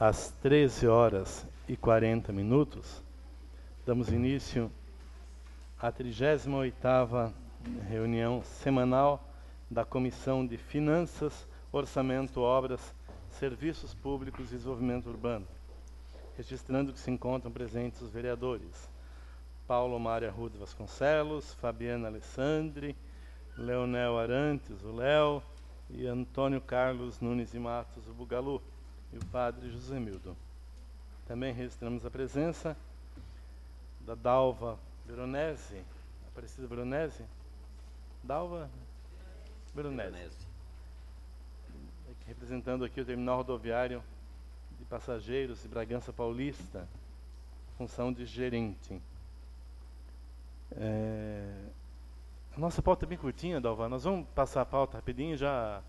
às 13h40, damos início à 38ª reunião semanal da Comissão de Finanças, Orçamento, Obras, Serviços Públicos e Desenvolvimento Urbano, registrando que se encontram presentes os vereadores Paulo Mário Arruda Vasconcelos, Fabiana Alessandri, Leonel Arantes, o Léo, e Antônio Carlos Nunes de Matos, o Bugalu, e o padre José Mildo. Também registramos a presença da Dalva Veronese, Aparecida Veronese? Dalva Veronese. Representando aqui o terminal rodoviário de passageiros de Bragança Paulista, função de gerente. A nossa pauta é bem curtinha, Dalva. Nós vamos passar a pauta rapidinho já,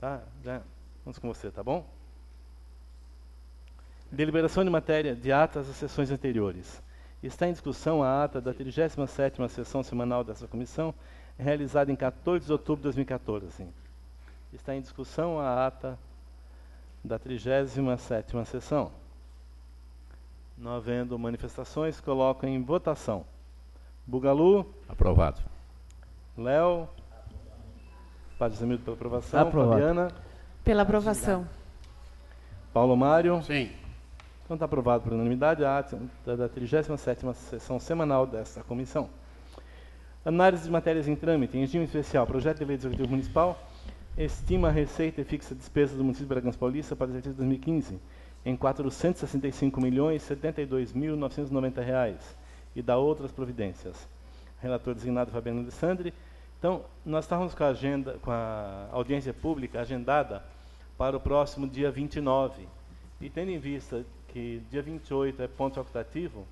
tá? Já vamos com você, tá bom? Deliberação de matéria de atas das sessões anteriores. Está em discussão a ata da 37ª sessão semanal dessa comissão, realizada em 14 de outubro de 2014. Está em discussão a ata da 37ª sessão. Não havendo manifestações, coloco em votação. Bugalu. Aprovado. Léo. Padre Zamildo pela aprovação. Aprovado. Fabiana. Pela aprovação. Paulo Mário. Sim. Então está aprovado por unanimidade a ata da 37ª sessão semanal desta comissão. Análise de matérias em trâmite. Em regime especial, projeto de lei do Executivo Municipal estima a receita e fixa despesas do município de Bragança Paulista para o exercício de 2015 em R$ 465.072.990 e dá outras providências. Relator designado Fabiano Alessandri. Então, nós estávamos com a audiência pública agendada para o próximo dia 29. E tendo em vista que dia 28 é ponto facultativo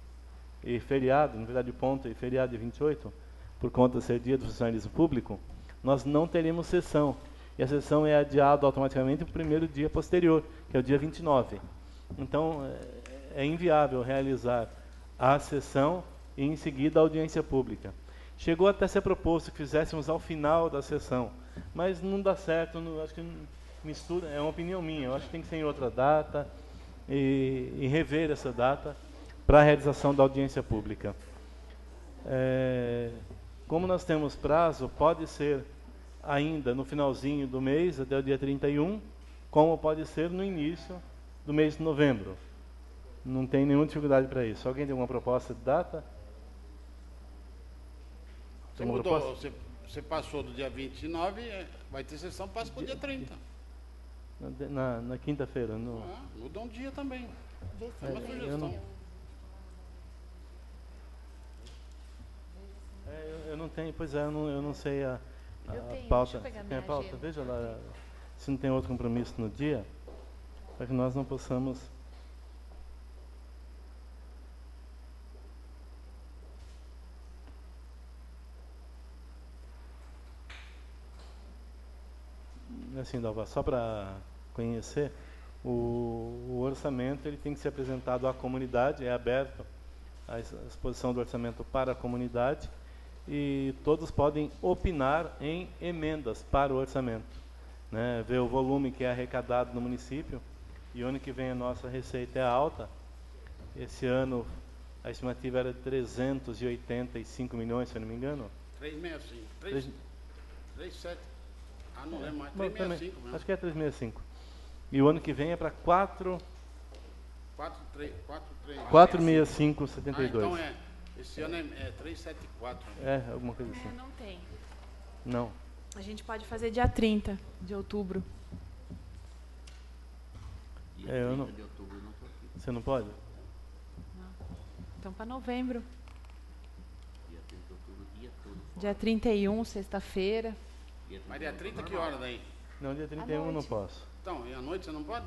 e feriado, na verdade o ponto e feriado de 28, por conta de ser dia do funcionalismo público, nós não teremos sessão. E a sessão é adiada automaticamente para o primeiro dia posterior, que é o dia 29. Então, é inviável realizar a sessão e, em seguida, a audiência pública. Chegou até a ser proposto que fizéssemos ao final da sessão, mas não dá certo, acho que mistura, é uma opinião minha, eu acho que tem que ser em outra data e rever essa data para a realização da audiência pública. Como nós temos prazo, pode ser ainda no finalzinho do mês, até o dia 31, como pode ser no início do mês de novembro. Não tem nenhuma dificuldade para isso. Alguém tem alguma proposta de data? Você mudou, você passou do dia 29, vai ter sessão, passa para o dia 30. Na quinta-feira. Muda um dia também. É uma sugestão. Eu não tenho, pois é, eu não sei a pauta. Você tem a pauta? Veja lá se não tem outro compromisso no dia, para que nós não possamos. Assim, Dalva, só para conhecer, o orçamento ele tem que ser apresentado à comunidade, é aberto a exposição do orçamento para a comunidade e todos podem opinar em emendas para o orçamento, né? Ver o volume que é arrecadado no município, e o ano que vem a nossa receita é alta. Esse ano a estimativa era de 385 milhões, se eu não me engano. 365. 37. Ah, não é mais. 365 mesmo. Acho que é 365. E o ano que vem é para 465,72. Então esse ano é 374. Alguma coisa assim. Não tem. Não. A gente pode fazer dia 30 de outubro. Dia 30 de outubro eu não estou aqui. Você não pode? Não. Então para novembro. Dia 30 de outubro, dia todo. Dia 31, sexta-feira. Mas dia 30 que hora daí? Não, dia 31 eu não posso. Então, e à noite você não pode?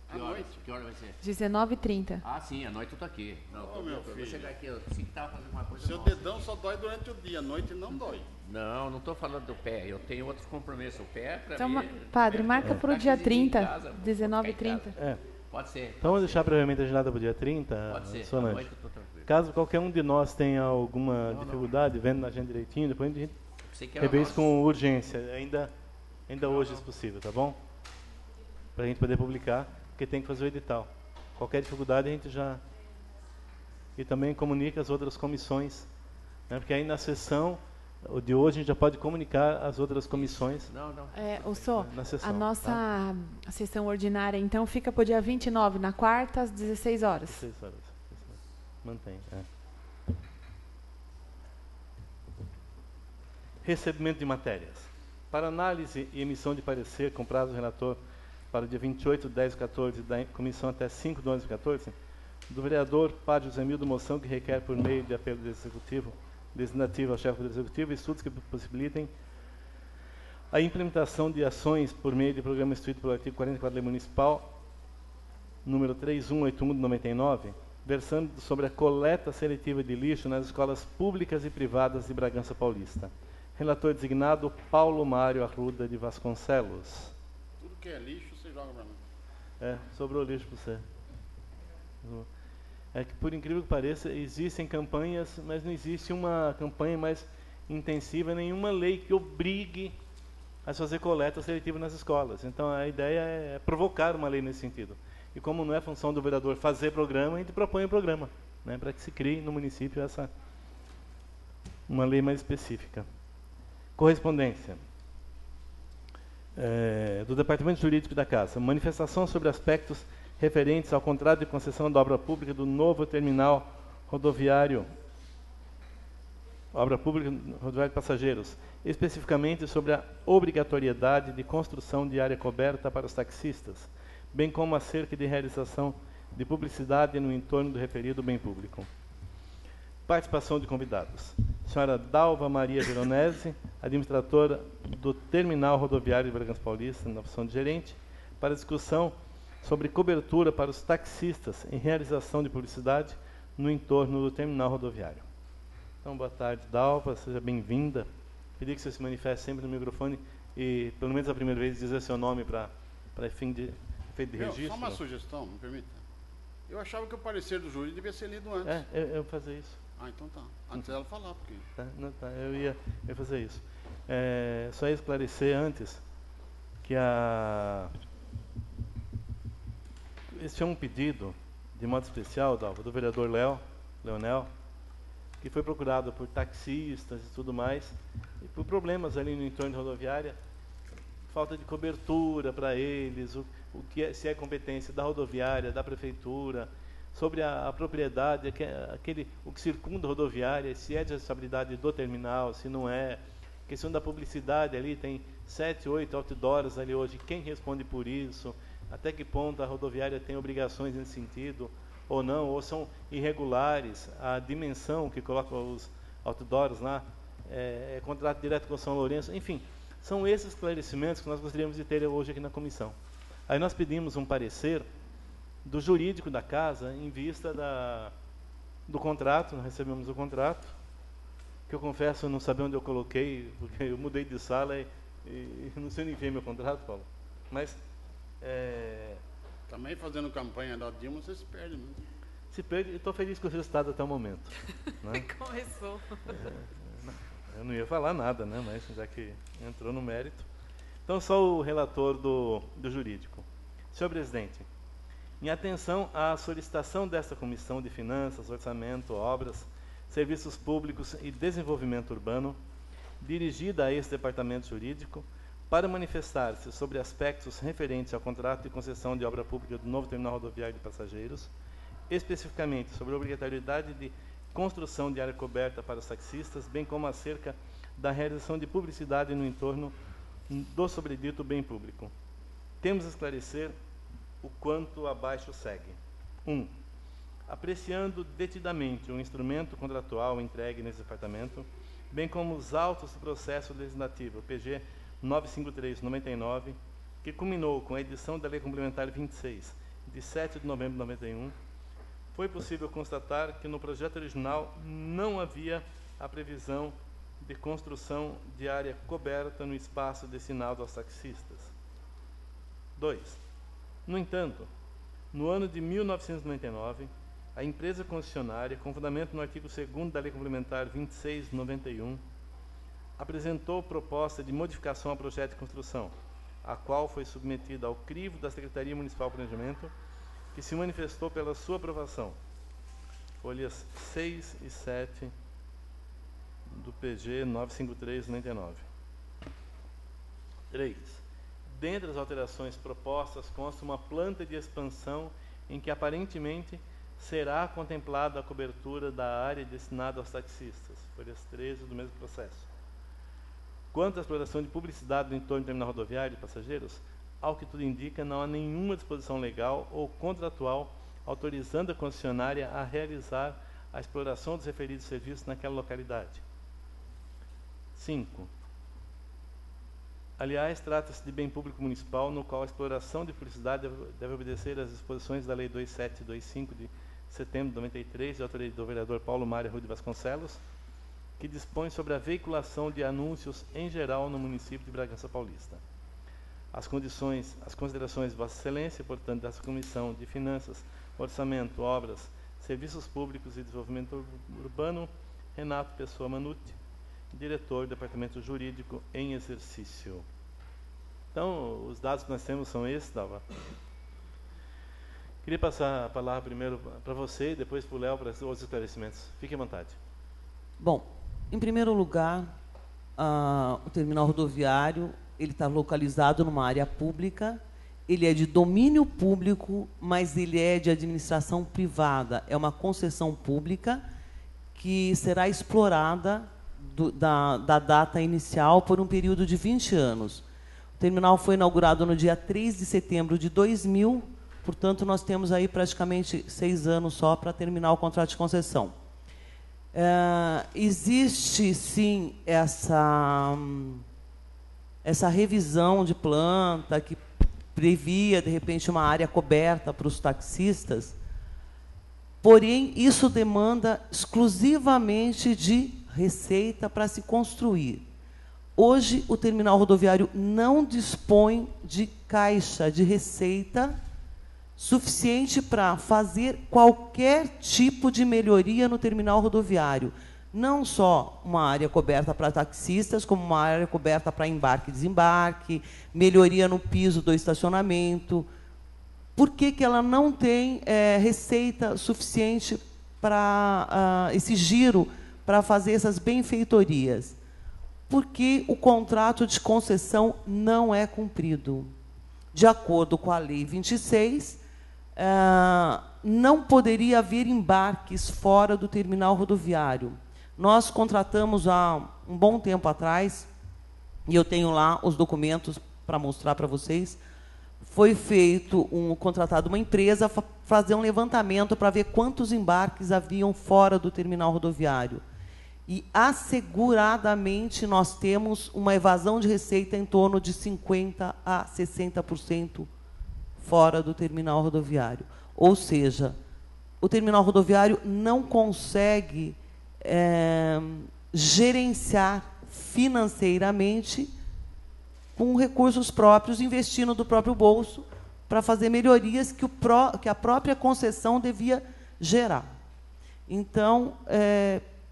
À noite? Que hora vai ser? 19h30. Ah, sim, à noite eu tô aqui. Não, meu eu vou filho. chegar aqui, eu pensei que tava fazendo uma coisa Seu nossa dedão aqui. só dói durante o dia, à noite não dói. Não, não tô falando do pé, eu tenho outros compromissos. O pé, pra Então, mim... padre, marca para o dia 30, Pode 19h30. ser. Então vamos deixar previamente agendada para o dia 30, Pode ser, à Solange. noite eu tô tranquilo. Caso qualquer um de nós tenha alguma dificuldade, vendo na agenda direitinho, depois a gente Sei que era rever isso nosso. com urgência, ainda hoje, se possível, tá bom? Para a gente poder publicar, porque tem que fazer o edital. Qualquer dificuldade a gente já... E também comunica as outras comissões, né? Porque aí na sessão de hoje a gente já pode comunicar as outras comissões. Não. Na sessão, a nossa tá? sessão ordinária, então, fica para o dia 29, na quarta, às 16 horas. 16 horas. Mantém. Recebimento de matérias. Para análise e emissão de parecer, com prazo do relator para o dia 28 de 10/14, da comissão até 5 de 11/14, do vereador Padre Josemildo Moção, que requer, por meio de apelo do Executivo, legislativo ao chefe do Executivo, estudos que possibilitem a implementação de ações por meio de programa instituído pelo artigo 44 da Lei Municipal, número 3181 de 99, versando sobre a coleta seletiva de lixo nas escolas públicas e privadas de Bragança Paulista. Relator designado Paulo Mário Arruda de Vasconcelos. Tudo que é lixo, você joga para mim. Sobrou lixo para você. É que, por incrível que pareça, existem campanhas, mas não existe uma campanha mais intensiva, nenhuma lei que obrigue a fazer coleta seletiva nas escolas. Então, a ideia é provocar uma lei nesse sentido. E como não é função do vereador fazer programa, a gente propõe um programa, né, para que se crie no município uma lei mais específica. Correspondência. Do Departamento Jurídico da Casa. Manifestação sobre aspectos referentes ao contrato de concessão da obra pública do novo terminal rodoviário, obra pública rodoviária de passageiros, especificamente sobre a obrigatoriedade de construção de área coberta para os taxistas, bem como acerca de realização de publicidade no entorno do referido bem público. Participação de convidados. Senhora Dalva Maria Veronese, administradora do Terminal Rodoviário de Bragança Paulista, na função de gerente, para discussão sobre cobertura para os taxistas em realização de publicidade no entorno do terminal rodoviário. Então, boa tarde, Dalva, seja bem-vinda. Queria que você se manifeste sempre no microfone e, pelo menos a primeira vez, dizer seu nome para efeito de registro. Só uma sugestão, me permita. Eu achava que o parecer do júri devia ser lido antes. Eu fazer isso. Então tá. Antes dela falar, porque... Eu ia fazer isso. Só ia esclarecer antes que esse é um pedido, de modo especial, do vereador Leonel, que foi procurado por taxistas e tudo mais, e por problemas ali no entorno da rodoviária, falta de cobertura para eles, se é competência da rodoviária, da prefeitura, sobre a propriedade, o que circunda a rodoviária, se é de responsabilidade do terminal, se não é. Questão da publicidade ali, tem 7, 8 outdoors ali hoje, quem responde por isso? Até que ponto a rodoviária tem obrigações nesse sentido, ou não, ou são irregulares, a dimensão que coloca os outdoors lá, é contrato direto com São Lourenço, enfim, são esses esclarecimentos que nós gostaríamos de ter hoje aqui na comissão. Aí nós pedimos um parecer do jurídico da casa em vista do contrato, nós recebemos o contrato, que eu confesso, eu não sabia onde eu coloquei, porque eu mudei de sala e não sei onde enviei meu contrato, Paulo, mas... Também fazendo campanha da Dilma, você se perde muito. Se perde, e estou feliz com o resultado até o momento. Né? Começou. Eu não ia falar nada, né? Mas já que entrou no mérito. Então, só o relator do jurídico. Senhor presidente, em atenção à solicitação desta Comissão de Finanças, Orçamento, Obras, Serviços Públicos e Desenvolvimento Urbano, dirigida a esse departamento jurídico, para manifestar-se sobre aspectos referentes ao contrato de concessão de obra pública do novo terminal rodoviário de passageiros, especificamente sobre a obrigatoriedade de construção de área coberta para os taxistas, bem como acerca da realização de publicidade no entorno do sobredito bem público. Temos a esclarecer o quanto abaixo segue. 1. Apreciando detidamente o instrumento contratual entregue nesse departamento, bem como os autos do processo legislativo, PG 953/99, que culminou com a edição da Lei Complementar 26, de 7 de novembro de 91, foi possível constatar que no projeto original não havia a previsão de construção de área coberta no espaço destinado aos taxistas. 2. No entanto, no ano de 1999, a empresa concessionária, com fundamento no artigo 2º da Lei Complementar 26/91, apresentou proposta de modificação ao projeto de construção, a qual foi submetida ao crivo da Secretaria Municipal de Planejamento, que se manifestou pela sua aprovação. Folhas 6 e 7 do PG 953/99. 3. Dentre as alterações propostas consta uma planta de expansão em que aparentemente será contemplada a cobertura da área destinada aos taxistas. Folhas 13 do mesmo processo. Quanto à exploração de publicidade no entorno do terminal rodoviário de passageiros, ao que tudo indica, não há nenhuma disposição legal ou contratual autorizando a concessionária a realizar a exploração dos referidos serviços naquela localidade. 5. Aliás, trata-se de bem público municipal, no qual a exploração de publicidade deve obedecer às disposições da Lei 2725 de setembro de 93, de autoria do vereador Paulo Mário Rui de Vasconcelos, que dispõe sobre a veiculação de anúncios em geral no município de Bragança Paulista. As considerações de Vossa Excelência, portanto, dessa Comissão de Finanças, Orçamento, Obras, Serviços Públicos e Desenvolvimento Urbano, Renato Pessoa Manucci, diretor do Departamento Jurídico em exercício. Então, os dados que nós temos são esses, Dalva. Queria passar a palavra primeiro para você e depois para o Léo para os outros esclarecimentos. Fique à vontade. Bom, em primeiro lugar, o terminal rodoviário ele está localizado numa área pública, ele é de domínio público, mas ele é de administração privada. É uma concessão pública que será explorada da data inicial por um período de 20 anos. O terminal foi inaugurado no dia 3 de setembro de 2000, portanto, nós temos aí praticamente 6 anos só para terminar o contrato de concessão. Existe, sim, essa revisão de planta que previa, de repente, uma área coberta para os taxistas, porém, isso demanda exclusivamente de receita para se construir. Hoje, o terminal rodoviário não dispõe de caixa de receita suficiente para fazer qualquer tipo de melhoria no terminal rodoviário. Não só uma área coberta para taxistas, como uma área coberta para embarque e desembarque, melhoria no piso do estacionamento. Por que ela não tem receita suficiente para esse giro, para fazer essas benfeitorias? Porque o contrato de concessão não é cumprido. De acordo com a Lei 26, não poderia haver embarques fora do terminal rodoviário. Nós contratamos há um bom tempo atrás, e eu tenho lá os documentos para mostrar para vocês, foi contratado uma empresa para fazer um levantamento para ver quantos embarques haviam fora do terminal rodoviário. E, asseguradamente, nós temos uma evasão de receita em torno de 50% a 60% fora do terminal rodoviário. Ou seja, o terminal rodoviário não consegue gerenciar financeiramente com recursos próprios, investindo do próprio bolso para fazer melhorias que a própria concessão devia gerar. Então,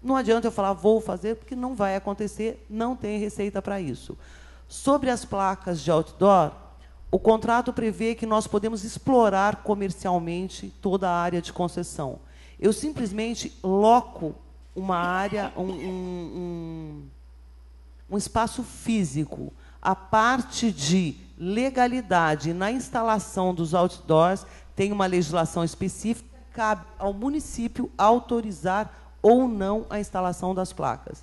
não adianta eu falar, vou fazer, porque não vai acontecer, não tem receita para isso. Sobre as placas de outdoor, o contrato prevê que nós podemos explorar comercialmente toda a área de concessão. Eu simplesmente loco uma área, um espaço físico. A parte de legalidade na instalação dos outdoors tem uma legislação específica, cabe ao município autorizar ou não a instalação das placas.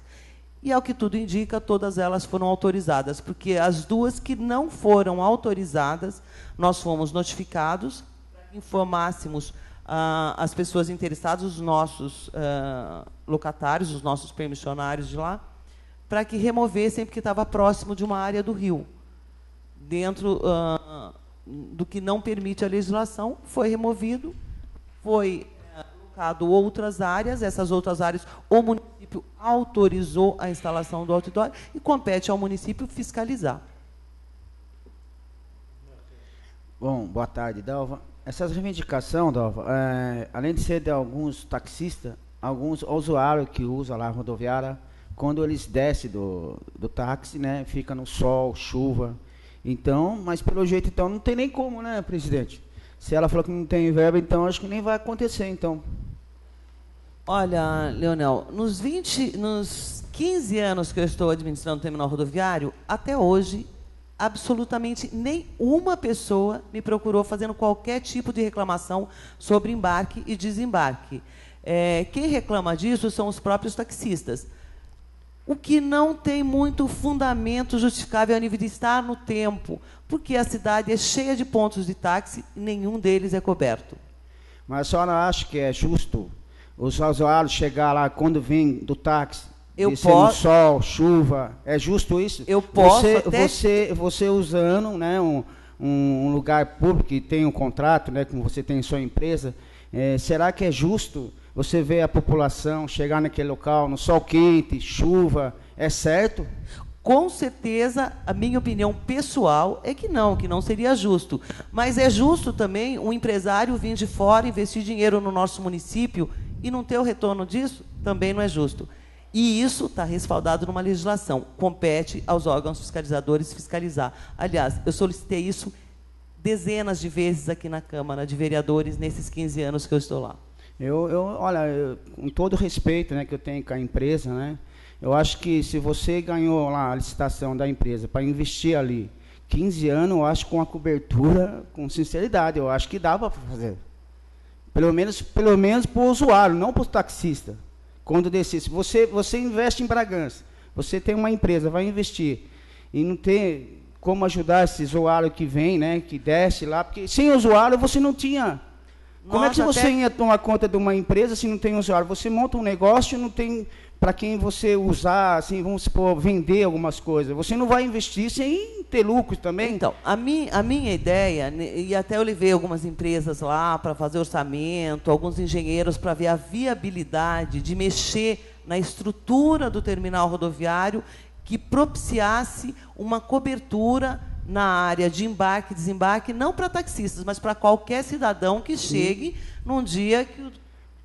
E, ao que tudo indica, todas elas foram autorizadas, porque as duas que não foram autorizadas, nós fomos notificados, informássemos as pessoas interessadas, os nossos locatários, os nossos permissionários de lá, para que removessem, porque estava próximo de uma área do rio. Dentro do que não permite a legislação, foi removido, foi alocado outras áreas, essas outras áreas o município autorizou a instalação do outdoor e compete ao município fiscalizar. Bom, boa tarde, Dalva. Essa reivindicação, Dalva, além de ser de alguns taxistas, alguns usuários que usam lá a rodoviária, quando eles descem do táxi, né, fica no sol, chuva. Então, mas pelo jeito, então, não tem nem como, né, presidente? Se ela falou que não tem verba, então acho que nem vai acontecer, então. Olha, Leonel, nos 15 anos que eu estou administrando o terminal rodoviário, até hoje, absolutamente nenhuma pessoa me procurou fazendo qualquer tipo de reclamação sobre embarque e desembarque. Quem reclama disso são os próprios taxistas. O que não tem muito fundamento justificável a nível de estar no tempo, porque a cidade é cheia de pontos de táxi e nenhum deles é coberto. Mas a senhora acha que é justo os usuários chegar lá quando vem do táxi, descer no sol, chuva? É justo isso? Eu posso você usando, né, um lugar público que tem um contrato, né, como você tem em sua empresa, será que é justo você ver a população chegar naquele local, no sol quente, chuva? É certo? Com certeza, a minha opinião pessoal é que não seria justo. Mas é justo também um empresário vir de fora, investir dinheiro no nosso município e não ter o retorno disso? Também não é justo. E isso está respaldado numa legislação. Compete aos órgãos fiscalizadores fiscalizar. Aliás, eu solicitei isso dezenas de vezes aqui na Câmara de Vereadores nesses 15 anos que eu estou lá. Olha, com todo o respeito, né, que eu tenho com a empresa, né, eu acho que se você ganhou lá a licitação da empresa para investir ali 15 anos, eu acho que com a cobertura, com sinceridade, eu acho que dá para fazer. Pelo menos para o usuário, não para o taxista. Quando descer, se você investe em Bragança, você tem uma empresa, vai investir, e não tem como ajudar esse usuário que vem, né, que desce lá, porque sem usuário você não tinha. Como é que você ia tomar conta de uma empresa se não tem usuário? Você monta um negócio e não tem para quem você usar, assim, vamos supor, vender algumas coisas. Você não vai investir sem ter lucro também? Então, a minha ideia, e até eu levei algumas empresas lá para fazer orçamento, alguns engenheiros para ver a viabilidade de mexer na estrutura do terminal rodoviário que propiciasse uma cobertura na área de embarque e desembarque, não para taxistas, mas para qualquer cidadão que chegue num dia que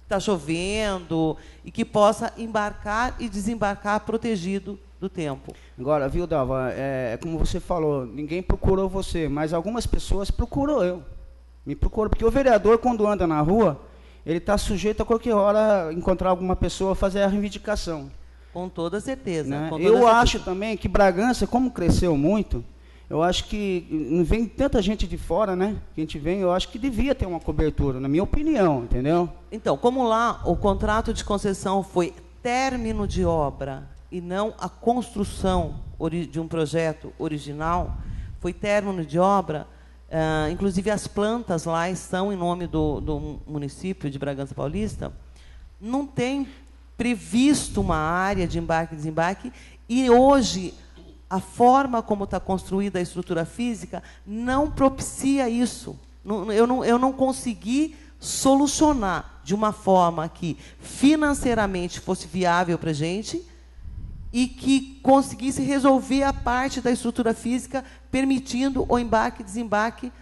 está chovendo e que possa embarcar e desembarcar protegido do tempo. Agora, viu, Dalva, como você falou, ninguém procurou você, mas algumas pessoas procuram eu. Me procuram, porque o vereador, quando anda na rua, ele está sujeito a qualquer hora encontrar alguma pessoa fazer a reivindicação. Com toda certeza. Né? Com toda eu certeza. acho também que Bragança, como cresceu muito, eu acho que não vem tanta gente de fora, né? Que a gente vem, eu acho que devia ter uma cobertura, na minha opinião, entendeu? Então, como lá o contrato de concessão foi término de obra e não a construção de um projeto original, foi término de obra, inclusive as plantas lá estão em nome do município de Bragança Paulista, não tem previsto uma área de embarque e desembarque, e hoje a forma como está construída a estrutura física não propicia isso. Eu não consegui solucionar de uma forma que financeiramente fosse viável para a gente e que conseguisse resolver a parte da estrutura física, permitindo o embarque e desembarque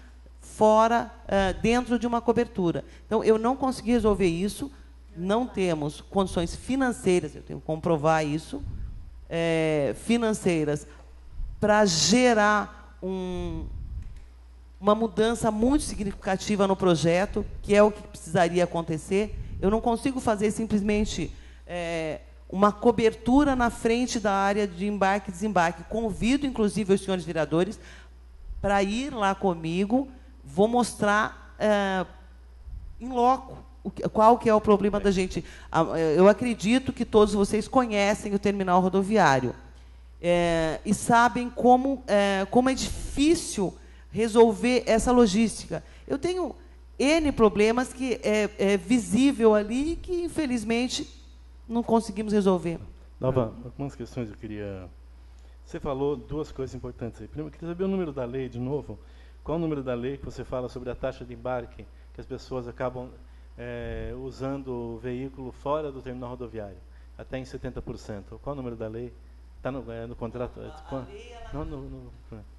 fora, dentro de uma cobertura. Então, eu não consegui resolver isso, não temos condições financeiras, eu tenho que comprovar isso, financeiras, para gerar uma mudança muito significativa no projeto, que é o que precisaria acontecer. Eu não consigo fazer simplesmente uma cobertura na frente da área de embarque e desembarque. Convido, inclusive, os senhores vereadores para ir lá comigo, vou mostrar em loco qual que é o problema da gente. Eu acredito que todos vocês conhecem o terminal rodoviário e sabem como é difícil resolver essa logística. Eu tenho N problemas que é visível ali e que, infelizmente, não conseguimos resolver. Dalva, algumas questões eu queria... Você falou duas coisas importantes aí. Primeiro, eu queria saber o número da lei, de novo. Qual o número da lei que você fala sobre a taxa de embarque, que as pessoas acabam usando o veículo fora do terminal rodoviário, até em 70%? Qual o número da lei? Está no contrato?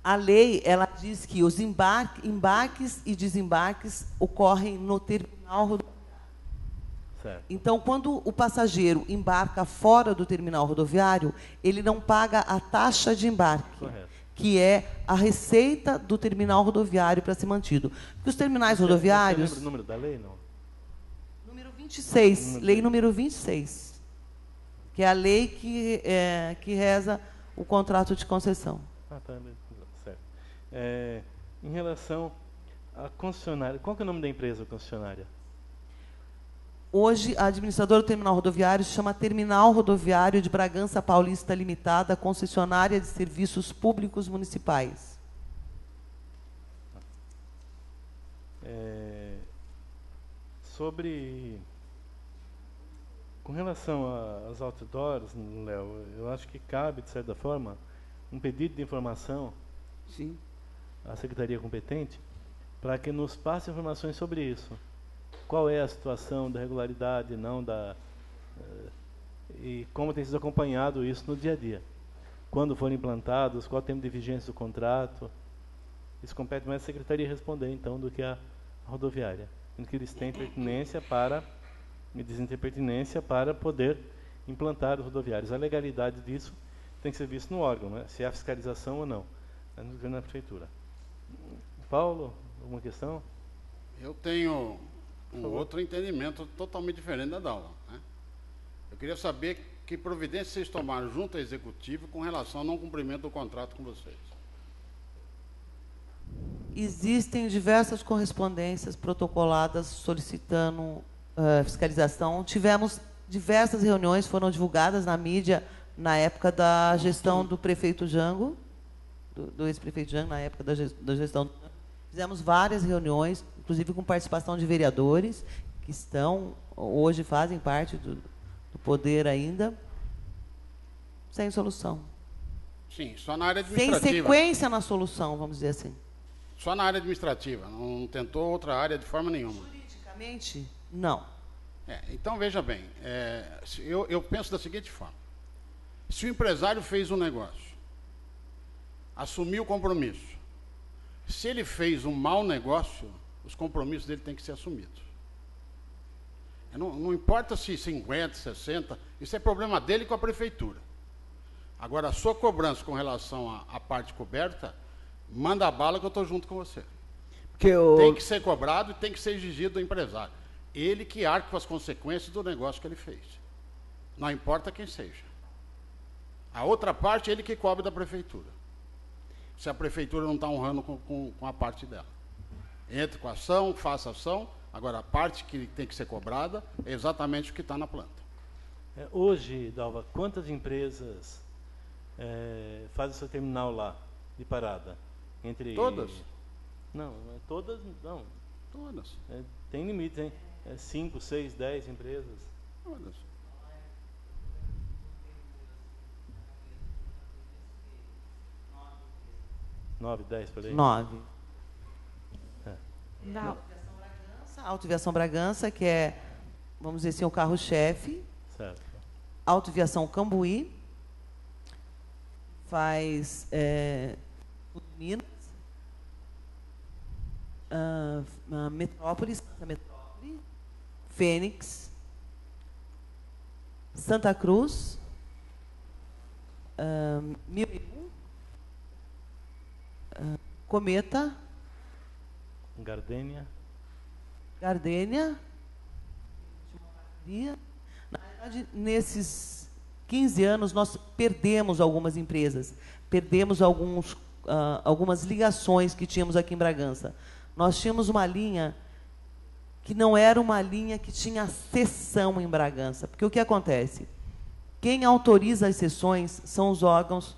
A lei, ela diz que os embarques e desembarques ocorrem no terminal rodoviário. Certo. Então, quando o passageiro embarca fora do terminal rodoviário, ele não paga a taxa de embarque. Correto. que é a receita do terminal rodoviário para ser mantido. Porque os terminais rodoviários... Você lembra o número da lei, não? Número 26, lei número 26, que é a lei que reza o contrato de concessão. Ah, tá, certo. Em relação à concessionária, qual que é o nome da empresa concessionária? Hoje, a administradora do terminal rodoviário se chama Terminal Rodoviário de Bragança Paulista Limitada, concessionária de serviços públicos municipais. Com relação aos outdoors, Léo, eu acho que cabe, de certa forma, um pedido de informação Sim. à secretaria competente para que nos passe informações sobre isso. Qual é a situação da regularidade, e como tem sido acompanhado isso no dia a dia. Quando foram implantados, qual é o tempo de vigência do contrato. Isso compete mais à secretaria responder, então, do que a rodoviária. Em que eles têm pertinência me dizem ter pertinência para poder implantar os rodoviários. A legalidade disso tem que ser visto no órgão, né? Se há fiscalização ou não, na prefeitura. Paulo, alguma questão? Eu tenho outro entendimento totalmente diferente da Dalva, né? Eu queria saber que providências vocês tomaram junto ao Executivo com relação ao não cumprimento do contrato com vocês. Existem diversas correspondências protocoladas solicitando fiscalização. Tivemos diversas reuniões, foram divulgadas na mídia na época da gestão do prefeito Jango, do ex-prefeito Jango, na época da gestão. Fizemos várias reuniões, inclusive com participação de vereadores, que hoje fazem parte do poder ainda, sem solução. Sim, só na área Sem administrativa. sequência na solução, vamos dizer assim. Só na área administrativa, não tentou outra área de forma nenhuma. Juridicamente, não. Então, veja bem, eu penso da seguinte forma. Se o empresário fez um negócio, assumiu o compromisso, se ele fez um mau negócio, os compromissos dele têm que ser assumidos. Não importa se 50, 60, isso é problema dele com a prefeitura. Agora, a sua cobrança com relação à parte coberta, manda a bala que eu estou junto com você. Tem que ser cobrado e tem que ser exigido do empresário. Ele que arca com as consequências do negócio que ele fez. Não importa quem seja. A outra parte, ele que cobre da prefeitura. Se a prefeitura não está honrando com a parte dela. Entre com a ação, faça ação. Agora, a parte que tem que ser cobrada é exatamente o que está na planta. Hoje, Dalva, quantas empresas fazem seu terminal lá, de parada? Todas? Não, todas não. Todas. Tem limites, hein? 5, 6, 10 empresas. Todas. Nove, 10 por aí? 9. Não. Autoviação Bragança, que é, vamos dizer assim, o carro-chefe. Certo. Autoviação Cambuí. Faz Minas. Metrópole, Fênix. Santa Cruz. 1001. Cometa. Gardênia. Na verdade, nesses 15 anos, nós perdemos algumas empresas, perdemos algumas ligações que tínhamos aqui em Bragança. Nós tínhamos uma linha que não era uma linha que tinha seção em Bragança. Porque o que acontece? Quem autoriza as seções são os órgãos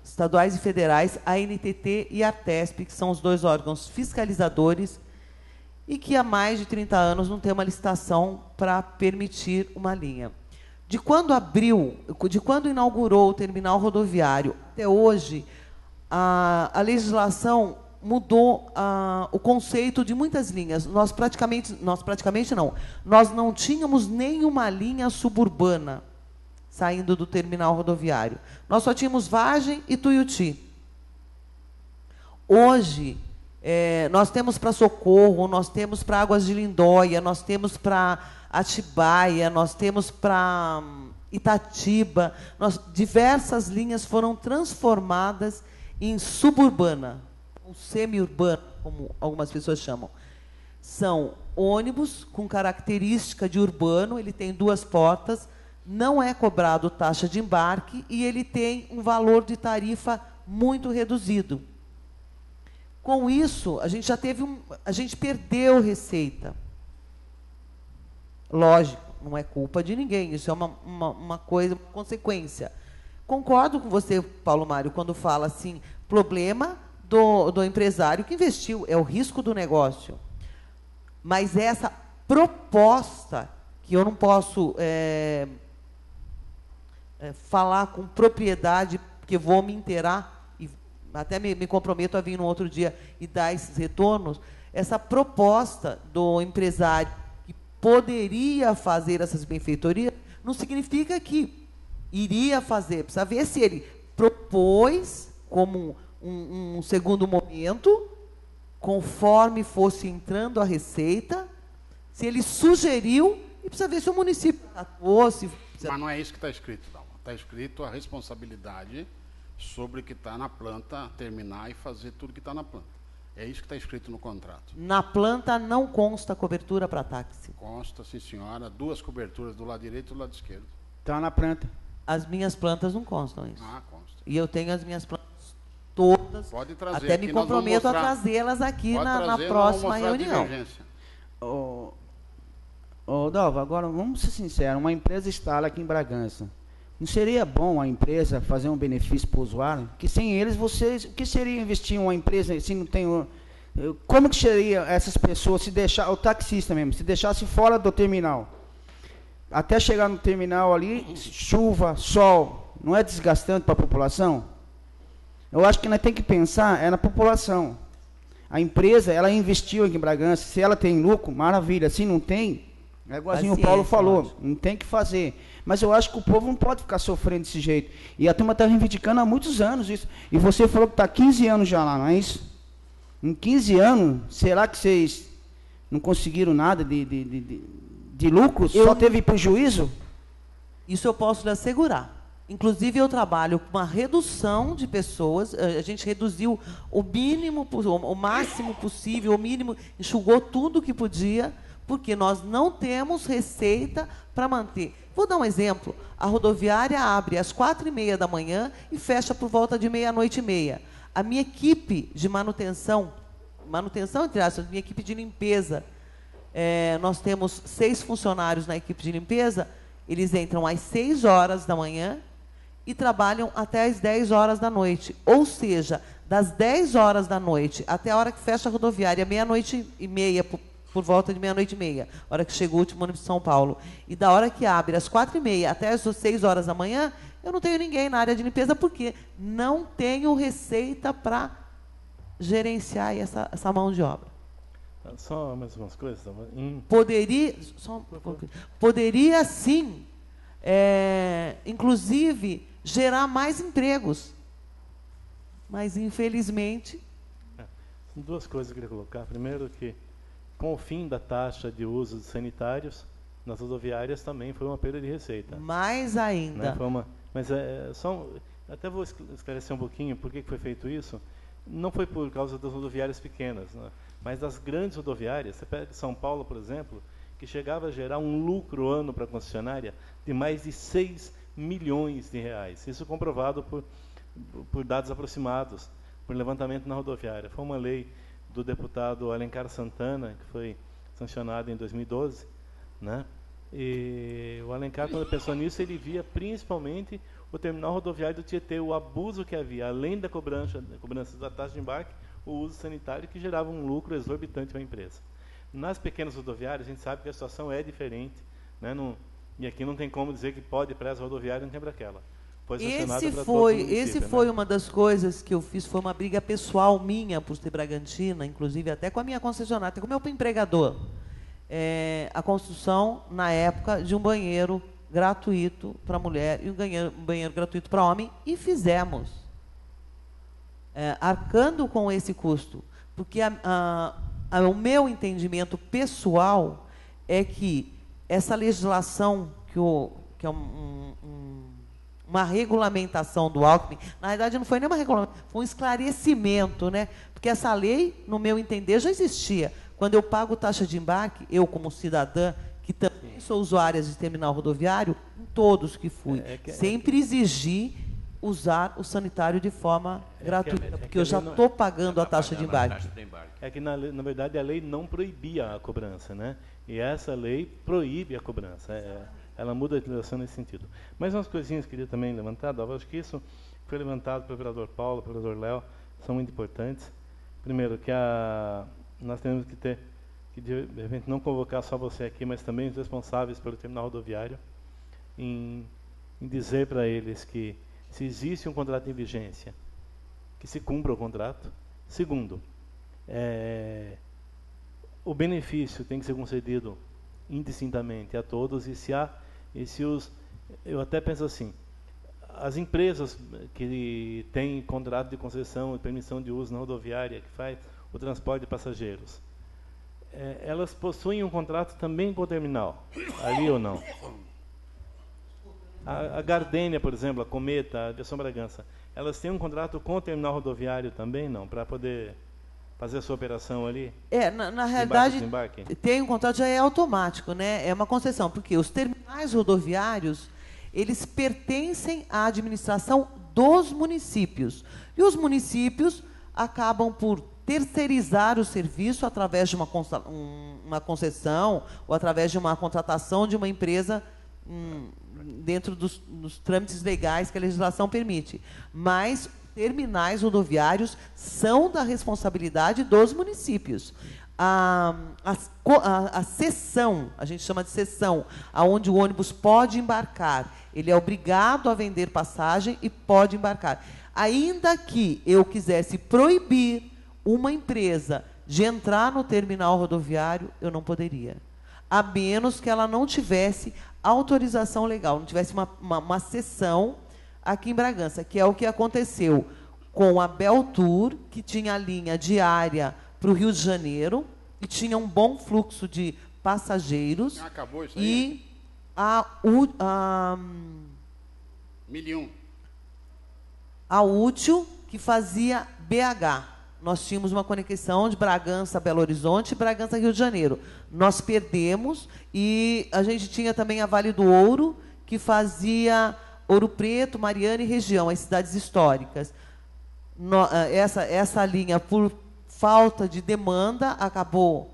estaduais e federais, a ANTT e a ARTESP, que são os dois órgãos fiscalizadores, e que há mais de 30 anos não tem uma licitação para permitir uma linha. De quando inaugurou o terminal rodoviário até hoje, a legislação mudou o conceito de muitas linhas. Nós não tínhamos nenhuma linha suburbana saindo do terminal rodoviário. Nós só tínhamos Vargem e Tuiuti. Hoje, nós temos para Socorro, nós temos para Águas de Lindóia, nós temos para Atibaia, nós temos para Itatiba. Diversas linhas foram transformadas em suburbana, ou semi-urbana, como algumas pessoas chamam. São ônibus com característica de urbano, ele tem 2 portas, não é cobrado taxa de embarque e ele tem um valor de tarifa muito reduzido. Com isso, a gente a gente perdeu receita. Lógico, não é culpa de ninguém, isso é uma coisa, uma consequência. Concordo com você, Paulo Mário, quando fala assim, problema do empresário que investiu, é o risco do negócio. Mas essa proposta, que eu não posso falar com propriedade, porque vou me inteirar, e até me comprometo a vir no outro dia e dar esses retornos, essa proposta do empresário que poderia fazer essas benfeitorias, não significa que iria fazer, precisa ver se ele propôs como um segundo momento, conforme fosse entrando a receita, se ele sugeriu, e precisa ver se o município atuou, se... Mas não é isso que está escrito, não. Está escrito a responsabilidade sobre o que está na planta, terminar e fazer tudo que está na planta. É isso que está escrito no contrato. Na planta não consta cobertura para táxi. Consta, sim senhora, 2 coberturas do lado direito e do lado esquerdo. Está na planta. As minhas plantas não constam isso. Ah, consta. E eu tenho as minhas plantas todas. Pode trazer. Até me comprometo a trazê-las aqui na próxima reunião. Dalva, agora vamos ser sinceros, uma empresa instala aqui em Bragança. Não seria bom a empresa fazer um benefício para o usuário? Que sem eles, o que seria investir em uma empresa se não tem... Como que seria essas pessoas se deixar, o taxista mesmo, se deixasse fora do terminal? Até chegar no terminal ali, chuva, sol, não é desgastante para a população? Eu acho que nós temos que pensar na população. A empresa, ela investiu aqui em Bragança, se ela tem lucro, maravilha, se não tem, é igualzinho o Paulo falou, não tem que fazer. Mas eu acho que o povo não pode ficar sofrendo desse jeito. E a turma está reivindicando há muitos anos isso. E você falou que está 15 anos já lá, não é isso? Em 15 anos, será que vocês não conseguiram nada de lucro? Só teve prejuízo? Isso eu posso lhe assegurar. Inclusive, eu trabalho com uma redução de pessoas, a gente reduziu o mínimo, o máximo possível, o mínimo, enxugou tudo que podia, porque nós não temos receita para manter. Vou dar um exemplo. A rodoviária abre às 4h30 da manhã e fecha por volta de 00:30. A minha equipe de manutenção entre aspas, minha equipe de limpeza, nós temos 6 funcionários na equipe de limpeza, eles entram às 6 horas da manhã e trabalham até às 10 horas da noite. Ou seja, das 10 horas da noite até a hora que fecha a rodoviária, 00:30, por volta de 00:30, hora que chegou o último ônibus de São Paulo. E da hora que abre, às 4h30 até às 6 horas da manhã, eu não tenho ninguém na área de limpeza, porque não tenho receita para gerenciar essa mão de obra. Só mais umas coisas. Poderia sim, inclusive, gerar mais empregos. Mas, infelizmente... São 2 coisas que eu queria colocar. Primeiro que, com o fim da taxa de uso de sanitários, nas rodoviárias também foi uma perda de receita. Mais ainda. Né? Mas até vou esclarecer um pouquinho por que foi feito isso. Não foi por causa das rodoviárias pequenas, né? Mas das grandes rodoviárias. Você pega São Paulo, por exemplo, que chegava a gerar um lucro ano para a concessionária de mais de 6 milhões de reais. Isso comprovado por dados aproximados, por levantamento na rodoviária. Foi uma lei do deputado Alencar Santana, que foi sancionada em 2012, né? E o Alencar, quando pensou nisso, ele via principalmente o terminal rodoviário do Tietê, o abuso que havia, além da cobrança da taxa de embarque, o uso sanitário, que gerava um lucro exorbitante para a empresa. Nas pequenas rodoviárias, a gente sabe que a situação é diferente, né? E aqui não tem como dizer que pode para essa rodoviária, não tem para aquela. Esse foi uma das coisas que eu fiz, foi uma briga pessoal minha por ser Bragantina, inclusive até com a minha concessionária, até com o meu empregador. A construção, na época, de um banheiro gratuito para mulher e um banheiro gratuito para homem, e fizemos. Arcando com esse custo. Porque o meu entendimento pessoal é que essa legislação, que é uma regulamentação do Alckmin. Na verdade, não foi nem uma regulamentação, foi um esclarecimento, né? Porque essa lei, no meu entender, já existia. Quando eu pago taxa de embarque, eu, como cidadã, que também sou usuária de terminal rodoviário, em todos que fui, sempre exigi usar o sanitário de forma gratuita, porque eu já estou pagando a taxa de embarque. É que, na verdade, a lei não proibia a cobrança, né? E essa lei proíbe a cobrança. Ela muda a legislação nesse sentido. Mas umas coisinhas que eu queria também levantar, Dalva, acho que isso foi levantado pelo vereador Paulo, pelo vereador Léo, são muito importantes. Primeiro, que nós temos que ter, que de repente não convocar só você aqui, mas também os responsáveis pelo terminal rodoviário, em dizer para eles que, se existe um contrato em vigência, que se cumpra o contrato. Segundo, o benefício tem que ser concedido indistintamente a todos, eu até penso assim, as empresas que têm contrato de concessão e permissão de uso na rodoviária, que faz o transporte de passageiros, elas possuem um contrato também com o terminal, ali ou não? A Gardênia, por exemplo, a Cometa, a Aviação Bragança, elas têm um contrato com o terminal rodoviário também, não? Para poder fazer a sua operação ali? Na realidade, desembarque? Tem um contrato, já é automático, né? É uma concessão, porque os terminais rodoviários, eles pertencem à administração dos municípios. E os municípios acabam por terceirizar o serviço através de uma concessão ou através de uma contratação de uma empresa dentro dos trâmites legais que a legislação permite. Mas terminais rodoviários são da responsabilidade dos municípios. A seção, a gente chama de seção, aonde o ônibus pode embarcar, ele é obrigado a vender passagem e pode embarcar. Ainda que eu quisesse proibir uma empresa de entrar no terminal rodoviário, eu não poderia, a menos que ela não tivesse autorização legal, não tivesse uma seção aqui em Bragança, que é o que aconteceu com a Beltur, que tinha a linha diária para o Rio de Janeiro, e tinha um bom fluxo de passageiros. Acabou isso aí? E a Útil, que fazia BH. Nós tínhamos uma conexão de Bragança, Belo Horizonte e Bragança, Rio de Janeiro. Nós perdemos, e a gente tinha também a Vale do Ouro, que fazia Ouro Preto, Mariana e região, as cidades históricas. Essa linha, por falta de demanda, acabou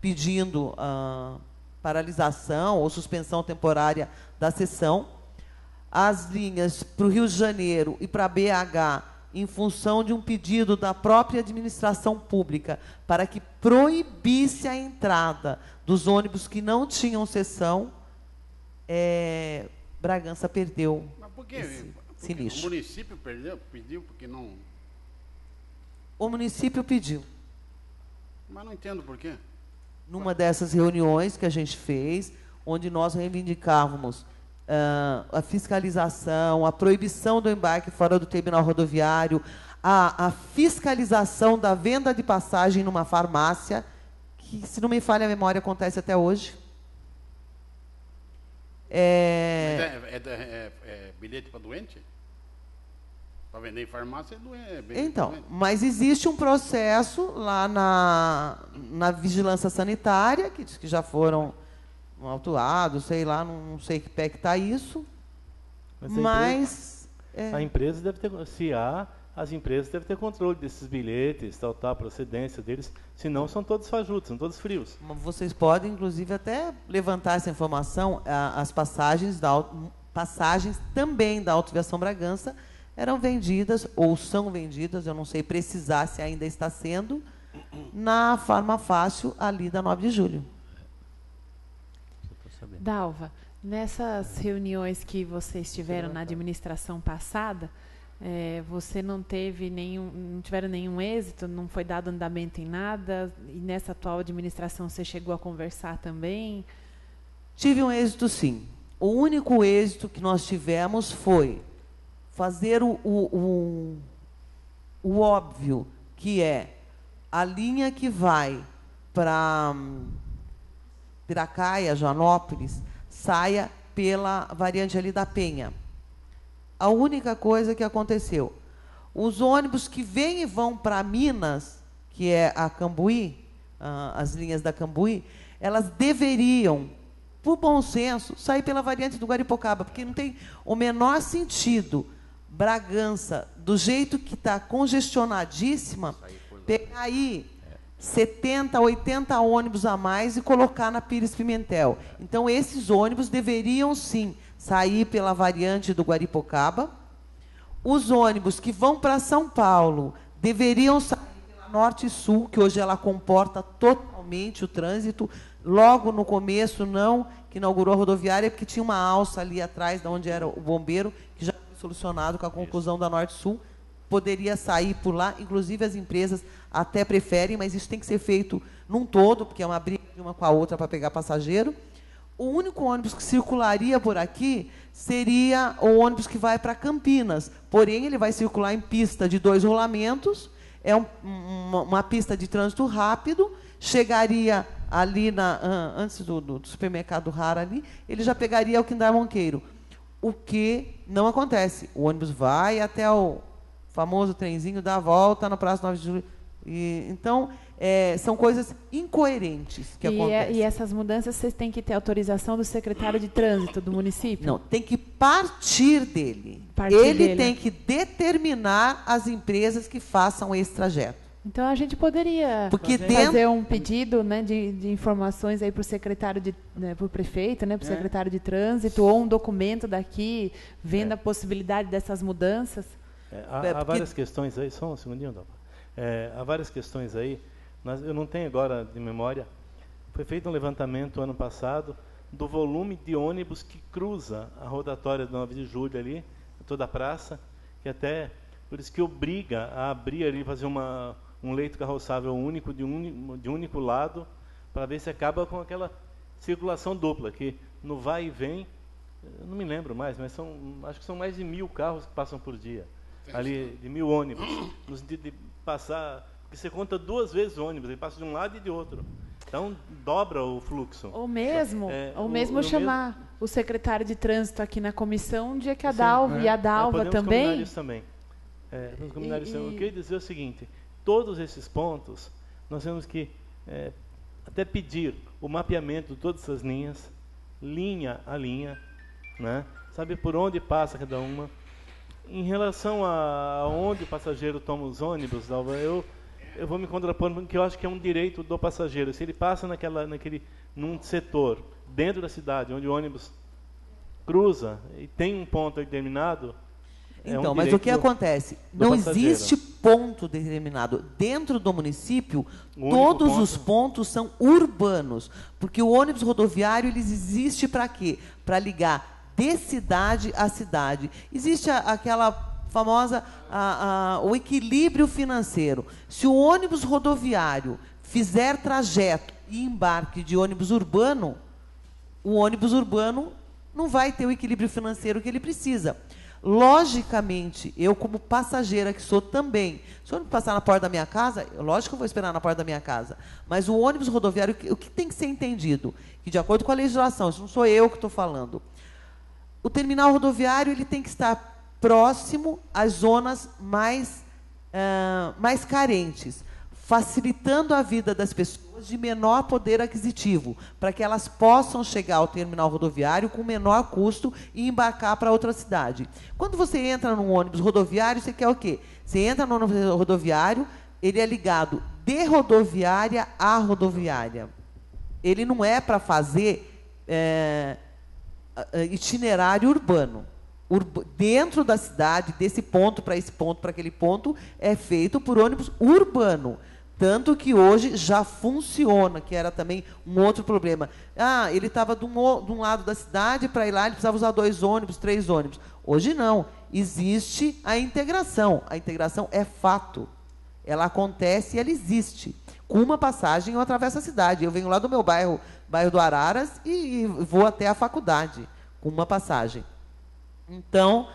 pedindo paralisação ou suspensão temporária da sessão. As linhas para o Rio de Janeiro e para BH, em função de um pedido da própria administração pública para que proibisse a entrada dos ônibus que não tinham sessão, Bragança perdeu. Mas por quê? Esse lixo. O município pediu porque não... O município pediu. Mas não entendo por quê. Numa dessas reuniões que a gente fez, onde nós reivindicávamos a fiscalização, a proibição do embarque fora do terminal rodoviário, a fiscalização da venda de passagem numa farmácia, que, se não me falha a memória, acontece até hoje. Bilhete para doente? Para vender em farmácia é doente. Então, mas existe um processo lá na vigilância sanitária, que diz que já foram autuados, sei lá, não sei que pé que está isso. Mas a empresa deve ter, as empresas devem ter controle desses bilhetes, a procedência deles, senão são todos fajutos, são todos frios. Vocês podem, inclusive, até levantar essa informação. As passagens também da Autoviação Bragança eram vendidas, ou são vendidas, eu não sei precisar se ainda está sendo, na Farmafácil, ali da 9 de julho. Dalva, nessas reuniões que vocês tiveram na administração passada, você não tiveram nenhum êxito, não foi dado andamento em nada, e nessa atual administração você chegou a conversar também? Tive um êxito, sim. O único êxito que nós tivemos foi fazer o óbvio, que é a linha que vai para Piracaia, Joanópolis, saia pela variante ali da Penha. A única coisa que aconteceu, os ônibus que vêm e vão para Minas, que é a Cambuí, as linhas da Cambuí, elas deveriam, por bom senso, sair pela variante do Guaripocaba, porque não tem o menor sentido Bragança, do jeito que está congestionadíssima, pegar aí 70, 80 ônibus a mais e colocar na Pires Pimentel. Então, esses ônibus deveriam, sim, sair pela variante do Guaripocaba. Os ônibus que vão para São Paulo deveriam sair pela Norte e Sul, que hoje ela comporta totalmente o trânsito. Logo no começo, não, que inaugurou a rodoviária, porque tinha uma alça ali atrás, de onde era o bombeiro, que já foi solucionado com a conclusão da Norte e Sul. Poderia sair por lá, inclusive as empresas até preferem, mas isso tem que ser feito num todo, porque é uma briga de uma com a outra para pegar passageiro. O único ônibus que circularia por aqui seria o ônibus que vai para Campinas, porém ele vai circular em pista de 2 rolamentos, é uma pista de trânsito rápido, chegaria ali antes do supermercado Rara ali, ele já pegaria o Quindar Monqueiro, o que não acontece. O ônibus vai até o famoso trenzinho, dá a volta na Praça 9 de Julho. Então, são coisas incoerentes que acontecem. E essas mudanças, vocês têm que ter autorização do secretário de trânsito do município? Não, tem que partir dele. Ele tem que determinar as empresas que façam esse trajeto. Então, a gente poderia fazer um pedido, né, de informações aí para o secretário, para o prefeito, né, para o secretário de trânsito, ou um documento daqui, vendo a possibilidade dessas mudanças. Há várias questões aí, só um segundinho, Dalva. Há várias questões aí, eu não tenho agora de memória, foi feito um levantamento ano passado do volume de ônibus que cruza a rotatória do 9 de julho ali, toda a praça, que até, por isso que obriga a abrir ali, fazer um leito carroçável único, de único lado, para ver se acaba com aquela circulação dupla, que no vai e vem, eu não me lembro mais, mas acho que são mais de 1000 carros que passam por dia. Ali, de 1000 ônibus, no sentido de passar, porque você conta 2 vezes o ônibus, ele passa de um lado e de outro. Então, dobra o fluxo. Ou mesmo chamar o secretário de trânsito aqui na comissão, um dia que a Dalva e a Dalva também. Combinar isso também. Podemos combinar isso também. Eu queria dizer o seguinte, todos esses pontos, nós temos que até pedir o mapeamento de todas essas linhas, linha a linha, né? Saber por onde passa cada uma. Em relação a onde o passageiro toma os ônibus, Dalva, eu vou me contrapor, porque eu acho que é um direito do passageiro. Se ele passa num setor, dentro da cidade, onde o ônibus cruza e tem um ponto determinado... Então, mas o que acontece? Não existe ponto determinado. Dentro do município, todos os pontos são urbanos, porque o ônibus rodoviário ele existe para quê? Para ligar de cidade a cidade. Existe aquela famosa, o equilíbrio financeiro. Se o ônibus rodoviário fizer trajeto e embarque de ônibus urbano, o ônibus urbano não vai ter o equilíbrio financeiro que ele precisa. Logicamente, eu como passageira que sou também, se o ônibus passar na porta da minha casa, lógico que eu vou esperar na porta da minha casa, mas o ônibus rodoviário, o que tem que ser entendido? Que de acordo com a legislação, isso não sou eu que estou falando, o terminal rodoviário ele tem que estar próximo às zonas mais carentes, facilitando a vida das pessoas de menor poder aquisitivo, para que elas possam chegar ao terminal rodoviário com menor custo e embarcar para outra cidade. Quando você entra num ônibus rodoviário, você quer o quê? Você entra no ônibus rodoviário, ele é ligado de rodoviária a rodoviária. Ele não é para fazer itinerário urbano. Dentro da cidade, desse ponto para esse ponto, para aquele ponto, é feito por ônibus urbano. Tanto que hoje já funciona, que era também um outro problema. Ele estava de um lado da cidade, para ir lá ele precisava usar 2 ônibus, 3 ônibus. Hoje não. Existe a integração. A integração é fato. Ela acontece e ela existe. Com uma passagem eu atravesso a cidade. Eu venho lá do meu bairro do Araras, e vou até a faculdade, com uma passagem. Então,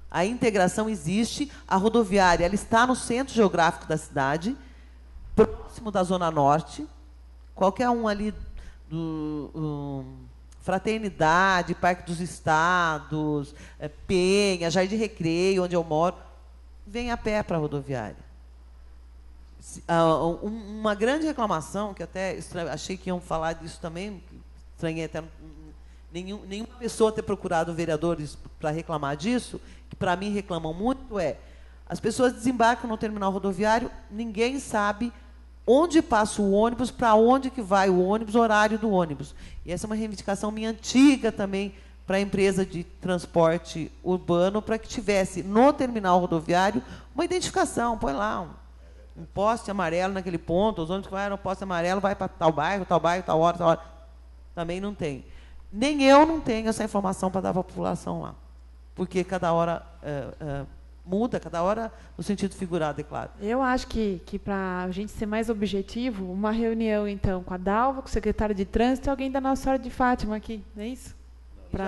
a integração existe, a rodoviária ela está no centro geográfico da cidade, próximo da Zona Norte. Qualquer um ali Fraternidade, Parque dos Estados, Penha, Jardim Recreio, onde eu moro, vem a pé para a rodoviária. Uma grande reclamação, que até achei que iam falar disso também, estranhei até nenhuma pessoa ter procurado vereadores para reclamar disso, que para mim reclamam muito, as pessoas desembarcam no terminal rodoviário, ninguém sabe onde passa o ônibus, para onde que vai o ônibus, o horário do ônibus. E essa é uma reivindicação minha antiga também para a empresa de transporte urbano, para que tivesse no terminal rodoviário uma identificação, põe lá um poste amarelo naquele ponto, os ônibus que vão no poste amarelo, vai para tal bairro, tal hora, tal hora. Também não tem. Nem eu não tenho essa informação para dar para a população lá. Porque cada hora muda, cada hora no sentido figurado, é claro. Eu acho que para a gente ser mais objetivo, uma reunião, então, com a Dalva, com o secretário de Trânsito e alguém da Nossa Senhora de Fátima aqui, não é isso?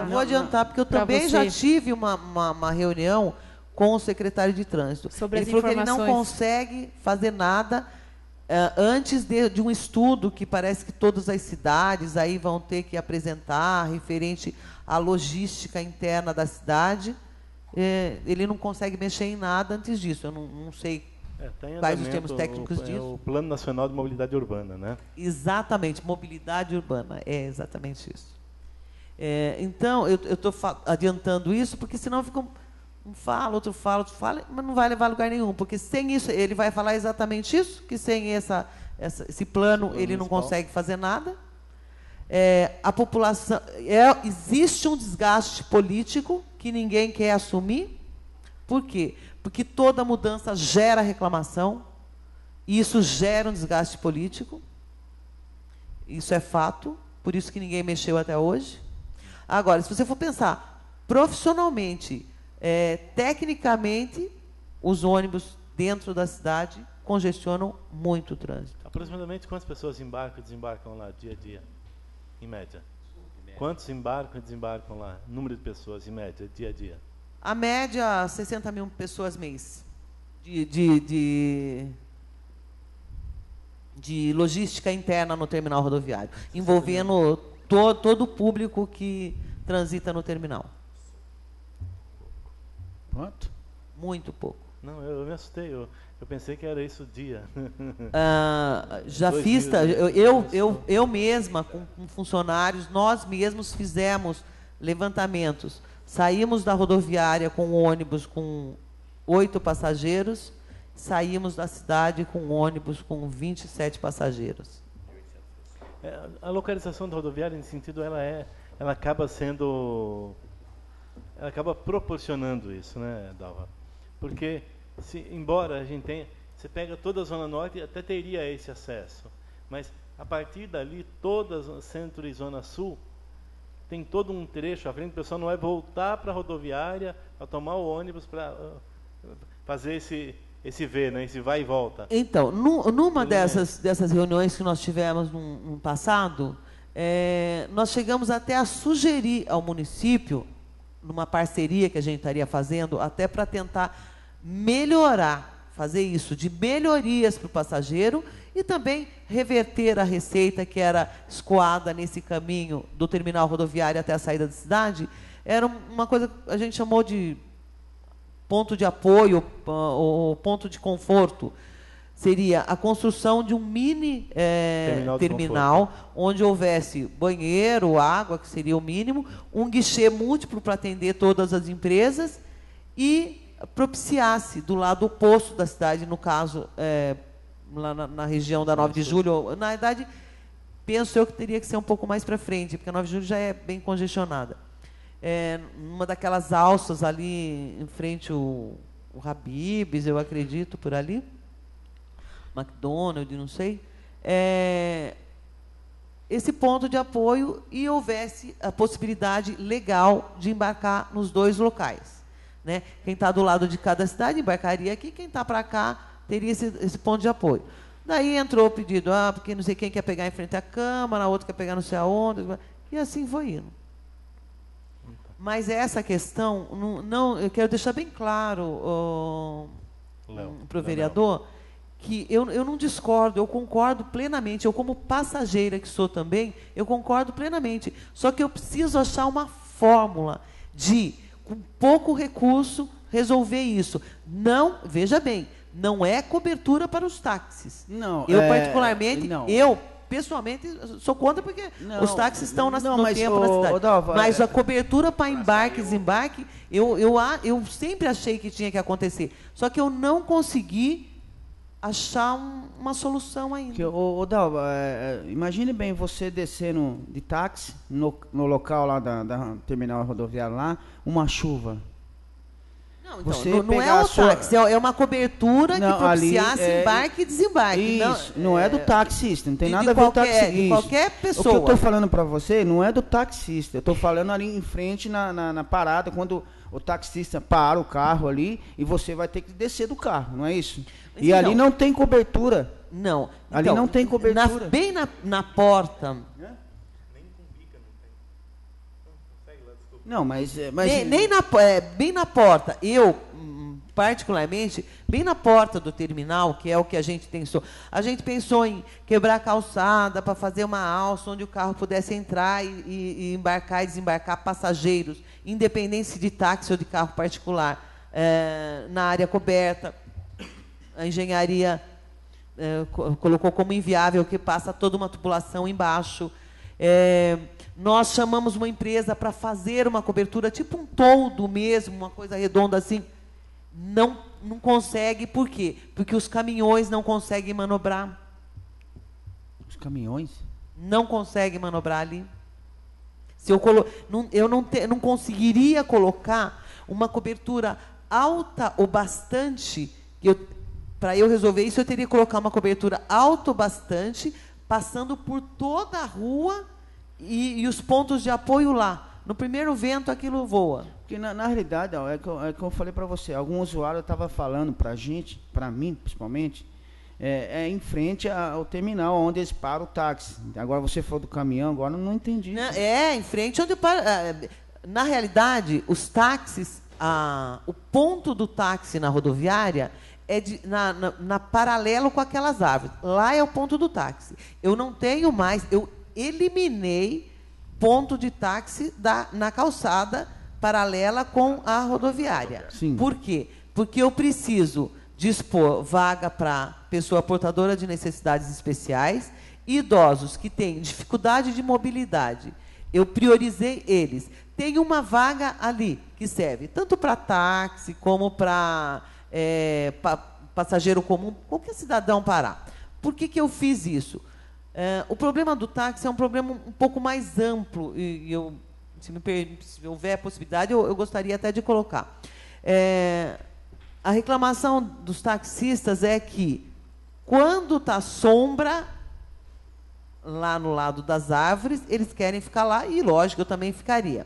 Vou adiantar, porque eu também já tive uma reunião com o secretário de Trânsito. Sobre ele falou que ele não consegue fazer nada antes de um estudo que parece que todas as cidades aí vão ter que apresentar, referente à logística interna da cidade. Ele não consegue mexer em nada antes disso. Eu não sei quais os termos técnicos disso. O Plano Nacional de Mobilidade Urbana, né? Exatamente, mobilidade urbana. É exatamente isso. Então, eu estou adiantando isso, porque senão fica um fala, outro fala, mas não vai levar a lugar nenhum, porque sem isso, ele vai falar exatamente isso, que sem esse plano ele não consegue fazer nada. A população... existe um desgaste político que ninguém quer assumir. Por quê? Porque toda mudança gera reclamação, e isso gera um desgaste político. Isso é fato, por isso que ninguém mexeu até hoje. Agora, se você for pensar profissionalmente, tecnicamente, os ônibus dentro da cidade congestionam muito o trânsito. Aproximadamente quantas pessoas embarcam e desembarcam lá dia a dia, em média? Quantos embarcam e desembarcam lá? Número de pessoas, em média, dia a dia? A média, 60 mil pessoas mês de logística interna no terminal rodoviário, envolvendo todo o público que transita no terminal. Quanto? Muito pouco. Não, eu me assustei. Eu pensei que era isso o dia. Já fiz, eu mesma, com funcionários, nós mesmos fizemos levantamentos. Saímos da rodoviária com um ônibus com 8 passageiros, saímos da cidade com um ônibus com 27 passageiros. A localização da rodoviária, nesse sentido, ela acaba proporcionando isso, né, Dalva? Porque, embora a gente tenha... Você pega toda a Zona Norte, até teria esse acesso. Mas, a partir dali, toda a Centro e Zona Sul, tem todo um trecho à frente, o pessoal não vai voltar para a rodoviária, para tomar o ônibus, para fazer esse V, né, esse vai e volta. Então, numa dessas reuniões que nós tivemos no passado, nós chegamos até a sugerir ao município, numa parceria que a gente estaria fazendo, até para tentar melhorar, fazer isso, de melhorias para o passageiro e também reverter a receita que era escoada nesse caminho do terminal rodoviário até a saída da cidade. Era uma coisa que a gente chamou de ponto de apoio, ou ponto de conforto. Seria a construção de um mini terminal onde houvesse banheiro, água, que seria o mínimo, um guichê múltiplo para atender todas as empresas e propiciasse do lado oposto da cidade, no caso, lá na região da 9 de Julho. Na verdade, penso eu que teria que ser um pouco mais para frente, porque a 9 de Julho já é bem congestionada. Uma daquelas alças ali em frente ao Habib's, eu acredito, por ali. McDonald's, não sei, esse ponto de apoio e houvesse a possibilidade legal de embarcar nos dois locais. Né? Quem está do lado de cada cidade embarcaria aqui, quem está para cá teria esse ponto de apoio. Daí entrou o pedido, porque não sei quem quer pegar em frente à Câmara, outro quer pegar não sei aonde, e assim foi indo. Mas essa questão, eu quero deixar bem claro para o vereador, que eu não discordo, eu concordo plenamente. Eu, como passageira que sou também, eu concordo plenamente. Só que eu preciso achar uma fórmula de, com pouco recurso, resolver isso. Não, veja bem, não é cobertura para os táxis. Não, particularmente, eu pessoalmente sou contra, porque os táxis estão no tempo na cidade. Dalva, mas a cobertura para embarque e desembarque, eu sempre achei que tinha que acontecer. Só que eu não consegui achar uma solução ainda. Dalva, imagine bem você descendo de táxi no local lá da terminal rodoviária lá, uma chuva. Não, então, não é o táxi, é uma cobertura que propiciasse embarque e desembarque. Isso, não é do taxista, não tem nada a ver com o taxista. De qualquer pessoa. O que eu estou falando para você não é do taxista, eu estou falando ali em frente na parada, quando o taxista para o carro ali e você vai ter que descer do carro, não é isso? Mas e ali não tem cobertura. Não. Ali não tem cobertura. Bem na porta... Não, mas bem na porta. Eu, particularmente, bem na porta do terminal, que é o que a gente pensou. A gente pensou em quebrar a calçada para fazer uma alça onde o carro pudesse entrar e embarcar e desembarcar passageiros, independente de táxi ou de carro particular, na área coberta. A engenharia colocou como inviável que passa toda uma tubulação embaixo. Nós chamamos uma empresa para fazer uma cobertura, tipo um toldo mesmo, uma coisa redonda assim. Não consegue, por quê? Porque os caminhões não conseguem manobrar. Os caminhões? Não conseguem manobrar ali. Se eu não conseguiria colocar uma cobertura alta o bastante, para eu resolver isso, eu teria que colocar uma cobertura alta o bastante, passando por toda a rua e os pontos de apoio lá. No primeiro vento, aquilo voa. Porque, na realidade, é que eu falei para você, algum usuário estava falando para a gente, para mim, principalmente, em frente ao terminal, onde eles param o táxi. Agora, você falou do caminhão, agora eu não entendi. Em frente onde para... Na realidade, os táxis, o ponto do táxi na rodoviária é na paralelo com aquelas árvores. Lá é o ponto do táxi. Eu não tenho mais... Eu eliminei ponto de táxi na calçada paralela com a rodoviária. Sim. Por quê? Porque eu preciso dispor vaga para pessoa portadora de necessidades especiais e idosos que têm dificuldade de mobilidade. Eu priorizei eles. Tem uma vaga ali que serve tanto para táxi como para passageiro comum, qualquer cidadão parar. Por que eu fiz isso? O problema do táxi é um problema um pouco mais amplo, e se houver possibilidade, eu gostaria até de colocar. A reclamação dos taxistas é que, quando está sombra, lá no lado das árvores, eles querem ficar lá, e, lógico, eu também ficaria.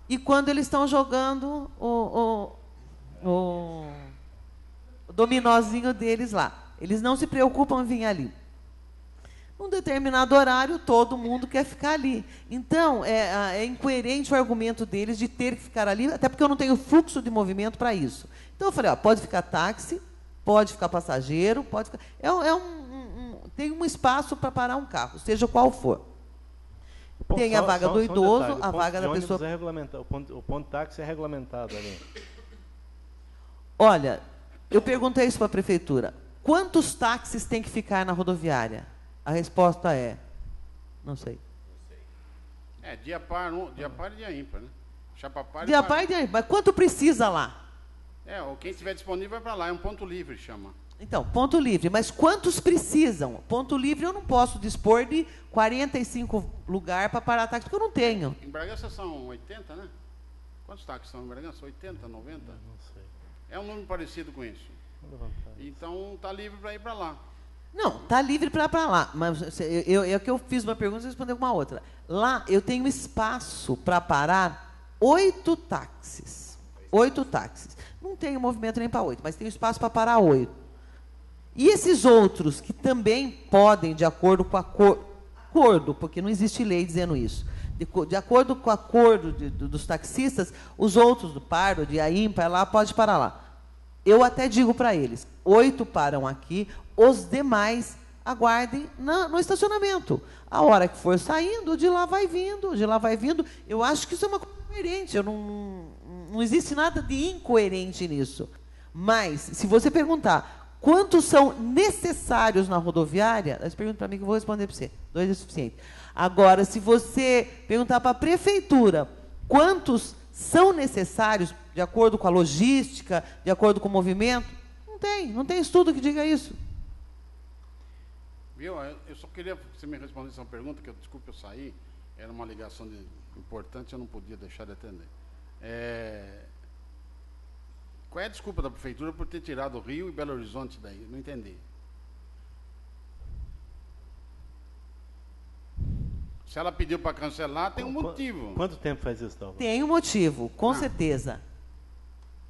E quando eles estão jogando o dominózinho deles lá, eles não se preocupam em vir ali. Num determinado horário, todo mundo quer ficar ali. Então, é incoerente o argumento deles de ter que ficar ali, até porque eu não tenho fluxo de movimento para isso. Então, eu falei, pode ficar táxi, pode ficar passageiro, pode ficar... tem um espaço para parar um carro, seja qual for. Tem a vaga do idoso, a vaga da pessoa... O ponto táxi é regulamentado ali. Olha, eu perguntei isso para a prefeitura. Quantos táxis tem que ficar na rodoviária? A resposta é, não sei. Dia par e dia ímpar, né? Chapa par dia par e dia ímpar. Mas quanto precisa lá? Ou quem estiver disponível vai para lá, é um ponto livre, chama. Então, ponto livre. Mas quantos precisam? Ponto livre eu não posso dispor de 45 lugares para parar táxi, porque eu não tenho. Em Bragança são 80, né? Quantos táxis são em Bragança? 80, 90? Não sei. É um número parecido com isso. Então, está livre para ir para lá. Não, está livre para lá. Mas que eu fiz uma pergunta e respondeu com uma outra. Lá eu tenho espaço para parar 8 táxis. 8 táxis. Não tenho movimento nem para 8, mas tenho espaço para parar 8. E esses outros que também podem, de acordo com acordo, porque não existe lei dizendo isso, de acordo com o acordo dos taxistas, os outros do par, do dia ímpar, lá pode parar lá. Eu até digo para eles, 8 param aqui, os demais aguardem no estacionamento. A hora que for saindo, de lá vai vindo, de lá vai vindo. Eu acho que isso é uma coisa coerente. Não existe nada de incoerente nisso. Mas, se você perguntar quantos são necessários na rodoviária, você pergunta para mim que eu vou responder para você. 2 é suficiente. Agora, se você perguntar para a prefeitura quantos são necessários, de acordo com a logística, de acordo com o movimento, não tem estudo que diga isso. Viu? Eu só queria que você me respondesse uma pergunta, que desculpe eu sair, era uma ligação importante, eu não podia deixar de atender. Qual é a desculpa da prefeitura por ter tirado o Rio e Belo Horizonte daí? Não entendi. Se ela pediu para cancelar, tem um motivo. Quanto tempo faz isso, Dalva? Tem um motivo, com certeza.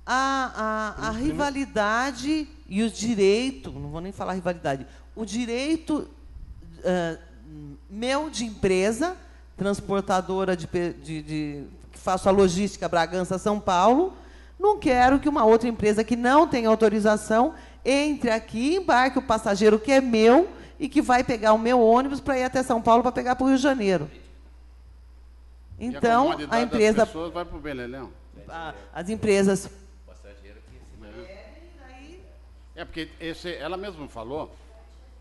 A rivalidade e o direito, não vou nem falar rivalidade, o direito meu de empresa, transportadora que faço a logística Bragança-São Paulo, não quero que uma outra empresa que não tem autorização entre aqui, embarque o passageiro que é meu e que vai pegar o meu ônibus para ir até São Paulo para pegar para o Rio de Janeiro. Então, a empresa... das pessoas vai para o Beleléu. As empresas... Porque ela mesma falou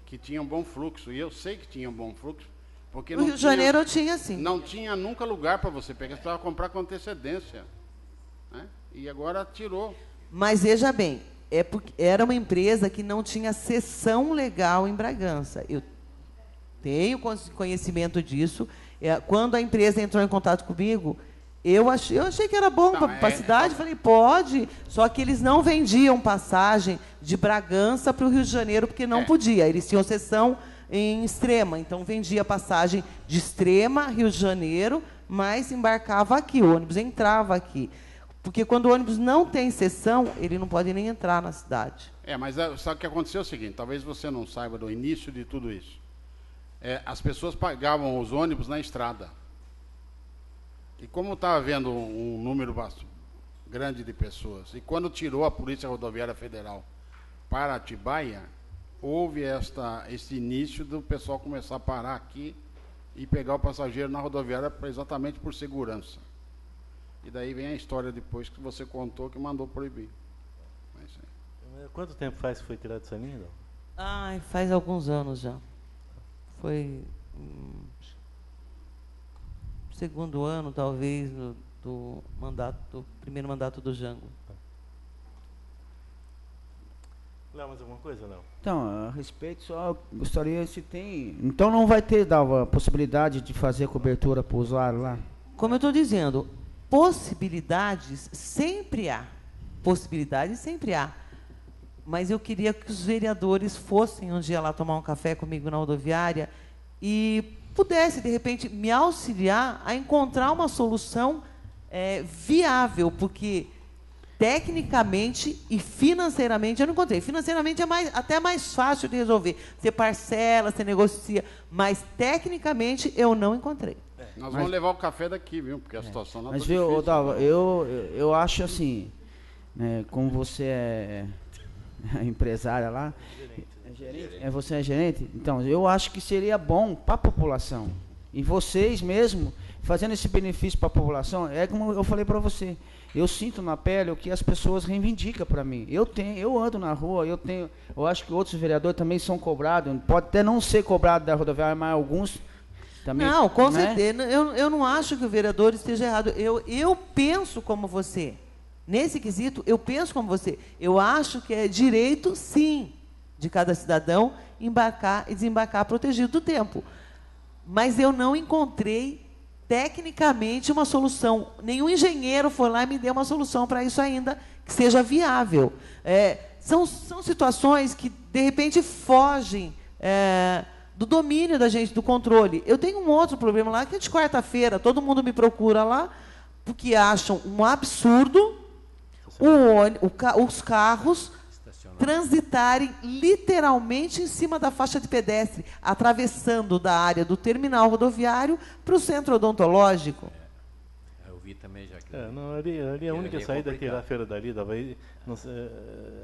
que tinha um bom fluxo, e eu sei que tinha um bom fluxo, porque no Rio de Janeiro eu tinha, sim. Não tinha nunca lugar para você pegar, você precisava comprar com antecedência. Né? E agora tirou. Mas veja bem, porque era uma empresa que não tinha seção legal em Bragança. Eu tenho conhecimento disso. Quando a empresa entrou em contato comigo, eu achei que era bom para a cidade, falei, pode, só que eles não vendiam passagem de Bragança para o Rio de Janeiro, porque não podia, eles tinham seção em Extrema, então vendia passagem de Extrema, Rio de Janeiro, mas embarcava aqui, o ônibus entrava aqui. Porque quando o ônibus não tem seção, ele não pode nem entrar na cidade. Mas sabe o que aconteceu? É o seguinte, talvez você não saiba do início de tudo isso. As pessoas pagavam os ônibus na estrada. E como estava havendo um número grande de pessoas, e quando tirou a Polícia Rodoviária Federal para Atibaia, houve esse início do pessoal começar a parar aqui e pegar o passageiro na rodoviária exatamente por segurança. E daí vem a história depois que você contou que mandou proibir. Quanto tempo faz que foi tirado essa linha? Faz alguns anos já. Foi... segundo ano, talvez, do primeiro mandato do Jango. Léo, mais alguma coisa, Léo? Então, a respeito, só gostaria se tem... Então não vai ter, Dalva, a possibilidade de fazer cobertura para o usuário lá? Como eu estou dizendo, possibilidades sempre há. Possibilidades sempre há. Mas eu queria que os vereadores fossem um dia lá tomar um café comigo na rodoviária e pudesse, de repente, me auxiliar a encontrar uma solução viável, porque tecnicamente e financeiramente eu não encontrei. Financeiramente é até mais fácil de resolver. Você parcela, você negocia, mas tecnicamente eu não encontrei. Nós vamos levar o café daqui, viu? Porque a situação não está difícil. Mas, Dalva, eu acho assim, como você é empresária lá... Você é gerente? Então, eu acho que seria bom para a população. E vocês mesmo, fazendo esse benefício para a população, é como eu falei para você. Eu sinto na pele o que as pessoas reivindicam para mim. Eu ando na rua, eu acho que outros vereadores também são cobrados. Pode até não ser cobrado da rodoviária, mas alguns também. Não, com certeza. Eu não acho que o vereador esteja errado. Eu penso como você. Nesse quesito, eu penso como você. Eu acho que é direito, sim, de cada cidadão embarcar e desembarcar protegido do tempo. Mas eu não encontrei tecnicamente uma solução. Nenhum engenheiro foi lá e me deu uma solução para isso ainda que seja viável. São situações que, de repente, fogem do domínio da gente, do controle. Eu tenho um outro problema lá, que é de quarta-feira, todo mundo me procura lá, porque acham um absurdo os carros transitarem literalmente em cima da faixa de pedestre, atravessando da área do terminal rodoviário para o centro odontológico. vi também já que... Não, ali a única saída é tirar a feira dali, daí, não sei,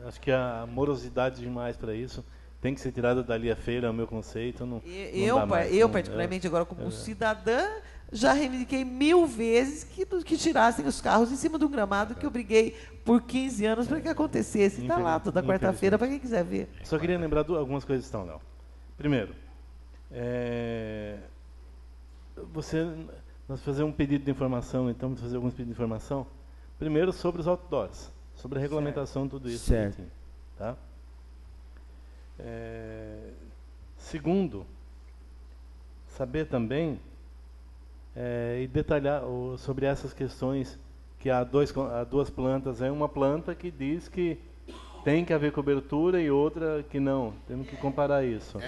acho que a morosidade demais para isso. Tem que ser tirada dali a feira, é o meu conceito. Eu particularmente, agora como cidadã, já reivindiquei 1000 vezes que tirassem os carros em cima de um gramado que eu briguei por 15 anos para que acontecesse. Está lá toda quarta-feira para quem quiser ver. Só queria lembrar algumas coisas que estão, Léo. Primeiro, nós fazer um pedido de informação, então, fazer alguns pedidos de informação. Primeiro, sobre os outdoors, sobre a regulamentação de tudo isso. Certo. Tá? Segundo, saber também e detalhar sobre essas questões que há duas plantas. É uma planta que diz que tem que haver cobertura e outra que não. Temos que comparar isso.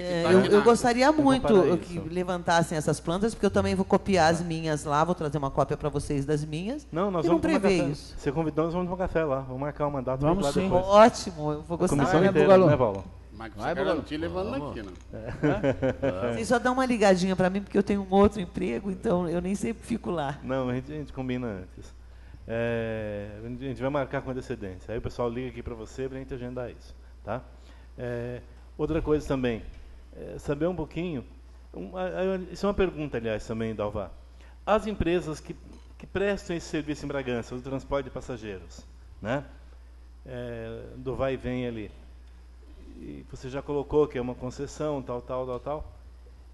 Eu gostaria muito que levantassem essas plantas, porque eu também vou copiar as minhas lá, vou trazer uma cópia para vocês das minhas. Não, nós vamos tomar café. Você convidou, nós vamos tomar café lá. Vamos marcar o mandato. Vamos sim. Depois. Ótimo, eu vou gostar. Comissão inteira, né, Paulo? Mas vai garantir levando aqui, né? Vocês só dão uma ligadinha para mim, porque eu tenho um outro emprego, então eu nem sempre fico lá. Não, a gente combina antes. A gente vai marcar com antecedência. Aí o pessoal liga aqui para você para a gente agendar isso. Tá? Outra coisa também, saber um pouquinho... isso é uma pergunta, aliás, também, Dalva. As empresas que prestam esse serviço em Bragança, o transporte de passageiros, né? Do vai e vem ali, e você já colocou que é uma concessão, tal,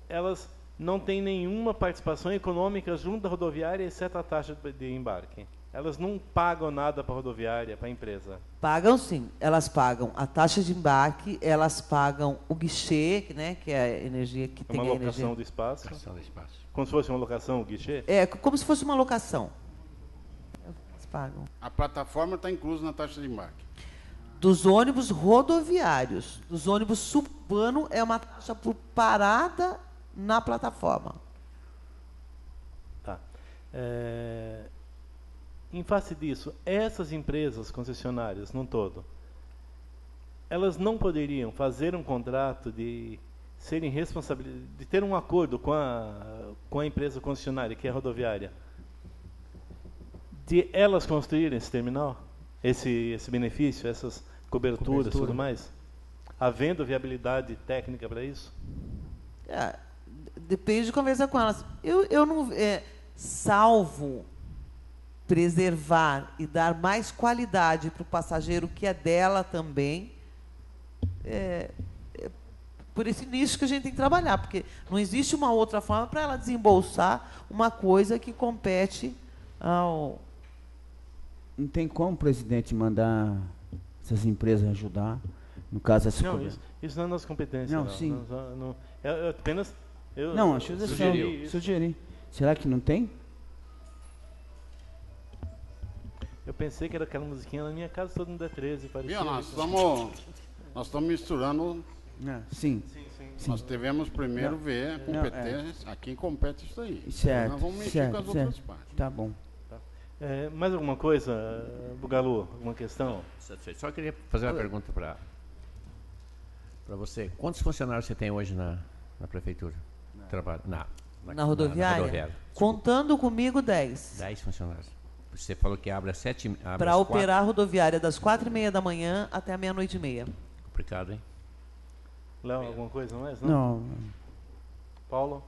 elas não têm nenhuma participação econômica junto da rodoviária, exceto a taxa de embarque. Elas não pagam nada para a rodoviária, para a empresa. Pagam sim, elas pagam a taxa de embarque, elas pagam o guichê, né, que é a energia que tem a energia. Uma locação do espaço. Como se fosse uma locação, o guichê? Como se fosse uma locação. Elas pagam. A plataforma está inclusa na taxa de embarque. Dos ônibus rodoviários. Dos ônibus suburbanos é uma taxa por parada na plataforma. Tá. Em face disso, essas empresas concessionárias, num todo, elas não poderiam fazer um contrato de serem responsáveis, de ter um acordo com a empresa concessionária, que é a rodoviária, de elas construírem esse terminal, esse benefício, essas coberturas e tudo mais, havendo viabilidade técnica para isso? Depende de conversar com elas. Eu não... salvo preservar e dar mais qualidade para o passageiro, que é dela também, por esse nicho que a gente tem que trabalhar, porque não existe uma outra forma para ela desembolsar uma coisa que compete ao... Não tem como o presidente mandar essas empresas ajudar, no caso essa não, isso não é nossa competência. Não, sim. Eu apenas... acho que sugeri. Será que não tem? Eu pensei que era aquela musiquinha na minha casa, todo mundo é 13, parecia. Nós estamos misturando. Sim. Nós devemos primeiro ver a competência, a quem compete isso aí. Certo. Nós vamos mexer com as outras partes. Tá bom. Mais alguma coisa, Bugalu? Alguma questão? Só queria fazer uma pergunta para você. Quantos funcionários você tem hoje na prefeitura? Na rodoviária? Contando comigo, 10. 10 funcionários. Você falou que abre às 7h. Para operar a rodoviária das 4h30 da manhã até a 00:30. Complicado, hein? Léo, alguma coisa mais? Não. Paulo?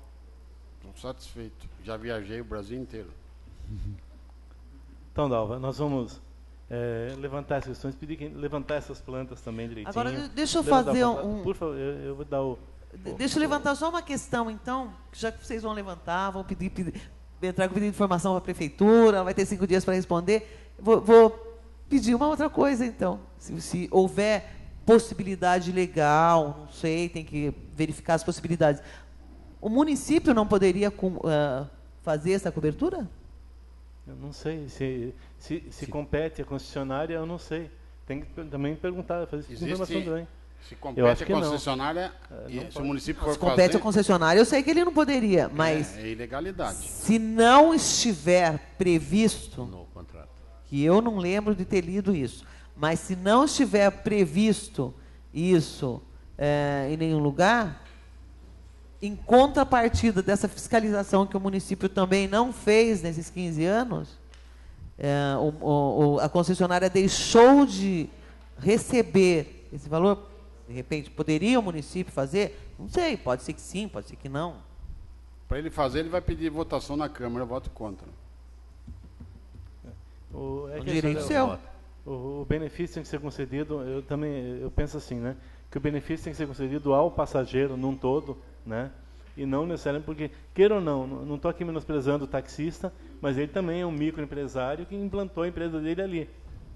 Estou satisfeito. Já viajei o Brasil inteiro. Então, Dalva, nós vamos levantar essas questões, pedir que levantar essas plantas também direitinho. Agora, deixa eu fazer Por favor, eu vou dar o... Deixa eu levantar só uma questão, então, já que vocês vão levantar, vão entrar com pedido de informação para a prefeitura, vai ter 5 dias para responder. Vou pedir uma outra coisa, então. Se houver possibilidade legal, não sei, tem que verificar as possibilidades. O município não poderia fazer essa cobertura? Eu não sei. Se compete a concessionária, eu não sei. Tem que também perguntar, fazer essa informação também. Se compete a concessionária, se o município for fazer... Se compete a concessionária, eu sei que ele não poderia, mas... É ilegalidade. Se não estiver previsto... No contrato. Que eu não lembro de ter lido isso, mas se não estiver previsto isso em nenhum lugar, em contrapartida dessa fiscalização que o município também não fez nesses 15 anos, A concessionária deixou de receber esse valor, de repente, poderia o município fazer? Não sei, pode ser que sim, pode ser que não. Para ele fazer, ele vai pedir votação na Câmara, eu voto contra. O direito seu. O benefício tem que ser concedido, eu penso assim, né? Que o benefício tem que ser concedido ao passageiro num todo, né? E não necessariamente porque, queira ou não estou aqui menosprezando o taxista, mas ele também é um microempresário que implantou a empresa dele ali.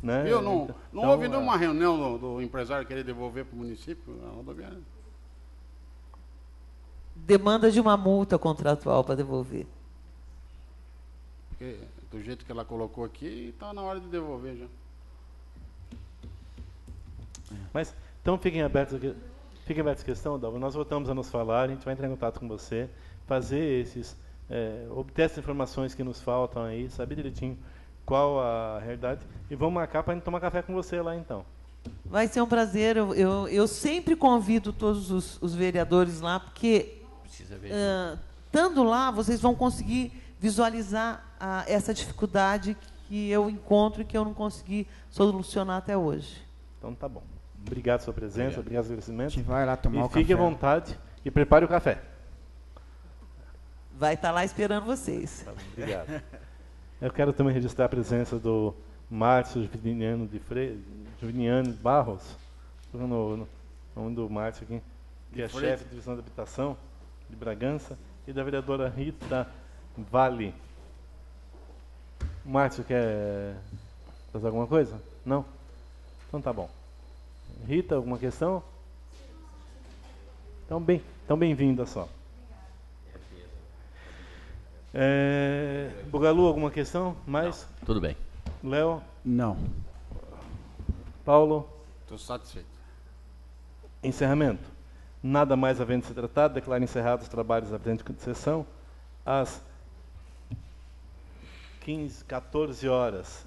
Né? Viu? Não houve nenhuma reunião do empresário querer devolver para o município a rodoviária? Demanda de uma multa contratual para devolver. Porque do jeito que ela colocou aqui, está na hora de devolver já. Mas, então fiquem abertos aqui. Fiquem abertos à questão, Dalva. Nós voltamos a nos falar, a gente vai entrar em contato com você, fazer obter essas informações que nos faltam aí, saber direitinho qual a realidade, e vamos marcar para a gente tomar café com você lá então. Vai ser um prazer, eu sempre convido todos os vereadores lá, porque estando lá, vocês vão conseguir visualizar essa dificuldade que eu encontro e que eu não consegui solucionar até hoje. Então tá bom. Obrigado pela sua presença, obrigado pelo agradecimento. A gente vai lá tomar o café. E fique à vontade e prepare o café. Vai estar lá esperando vocês. Tá bom, obrigado. Eu quero também registrar a presença do Márcio Juviniano Barros, no nome do Márcio aqui, que é chefe de divisão de habitação de Bragança, e da vereadora Rita Vale. Márcio quer fazer alguma coisa? Não? Então tá bom. Rita, alguma questão? Então bem-vinda só. Bugalu, alguma questão? Mais? Não, tudo bem. Léo? Não. Paulo? Estou satisfeito. Encerramento. Nada mais havendo se tratado, declaro encerrados os trabalhos da presente sessão às 14 horas.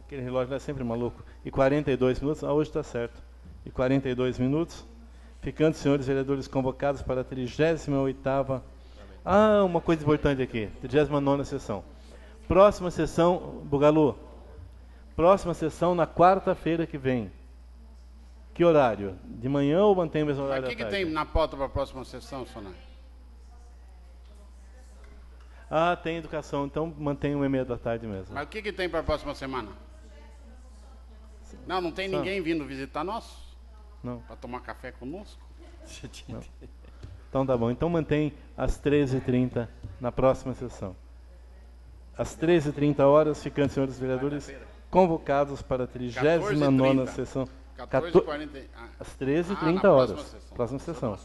Aquele relógio é sempre maluco. E 42 minutos. Hoje está certo. E 42 minutos. Ficando, senhores vereadores, convocados para a 38ª... uma coisa importante aqui. 39ª sessão. Próxima sessão, Bugalu. Próxima sessão na quarta-feira que vem. Que horário? De manhã ou mantém o mesmo horário? Mas o que tem na pauta para a próxima sessão, Sonai? Tem educação. Então mantém 1h30 da tarde mesmo. Mas o que tem para a próxima semana? Não tem ninguém vindo visitar nós? Não. Para tomar café conosco? Não. Então tá bom. Então mantém às 13h30 na próxima sessão. Às 13h30, ficando, senhores vereadores, convocados para a 39ª sessão. 14h40. Às 13h30. Próxima sessão.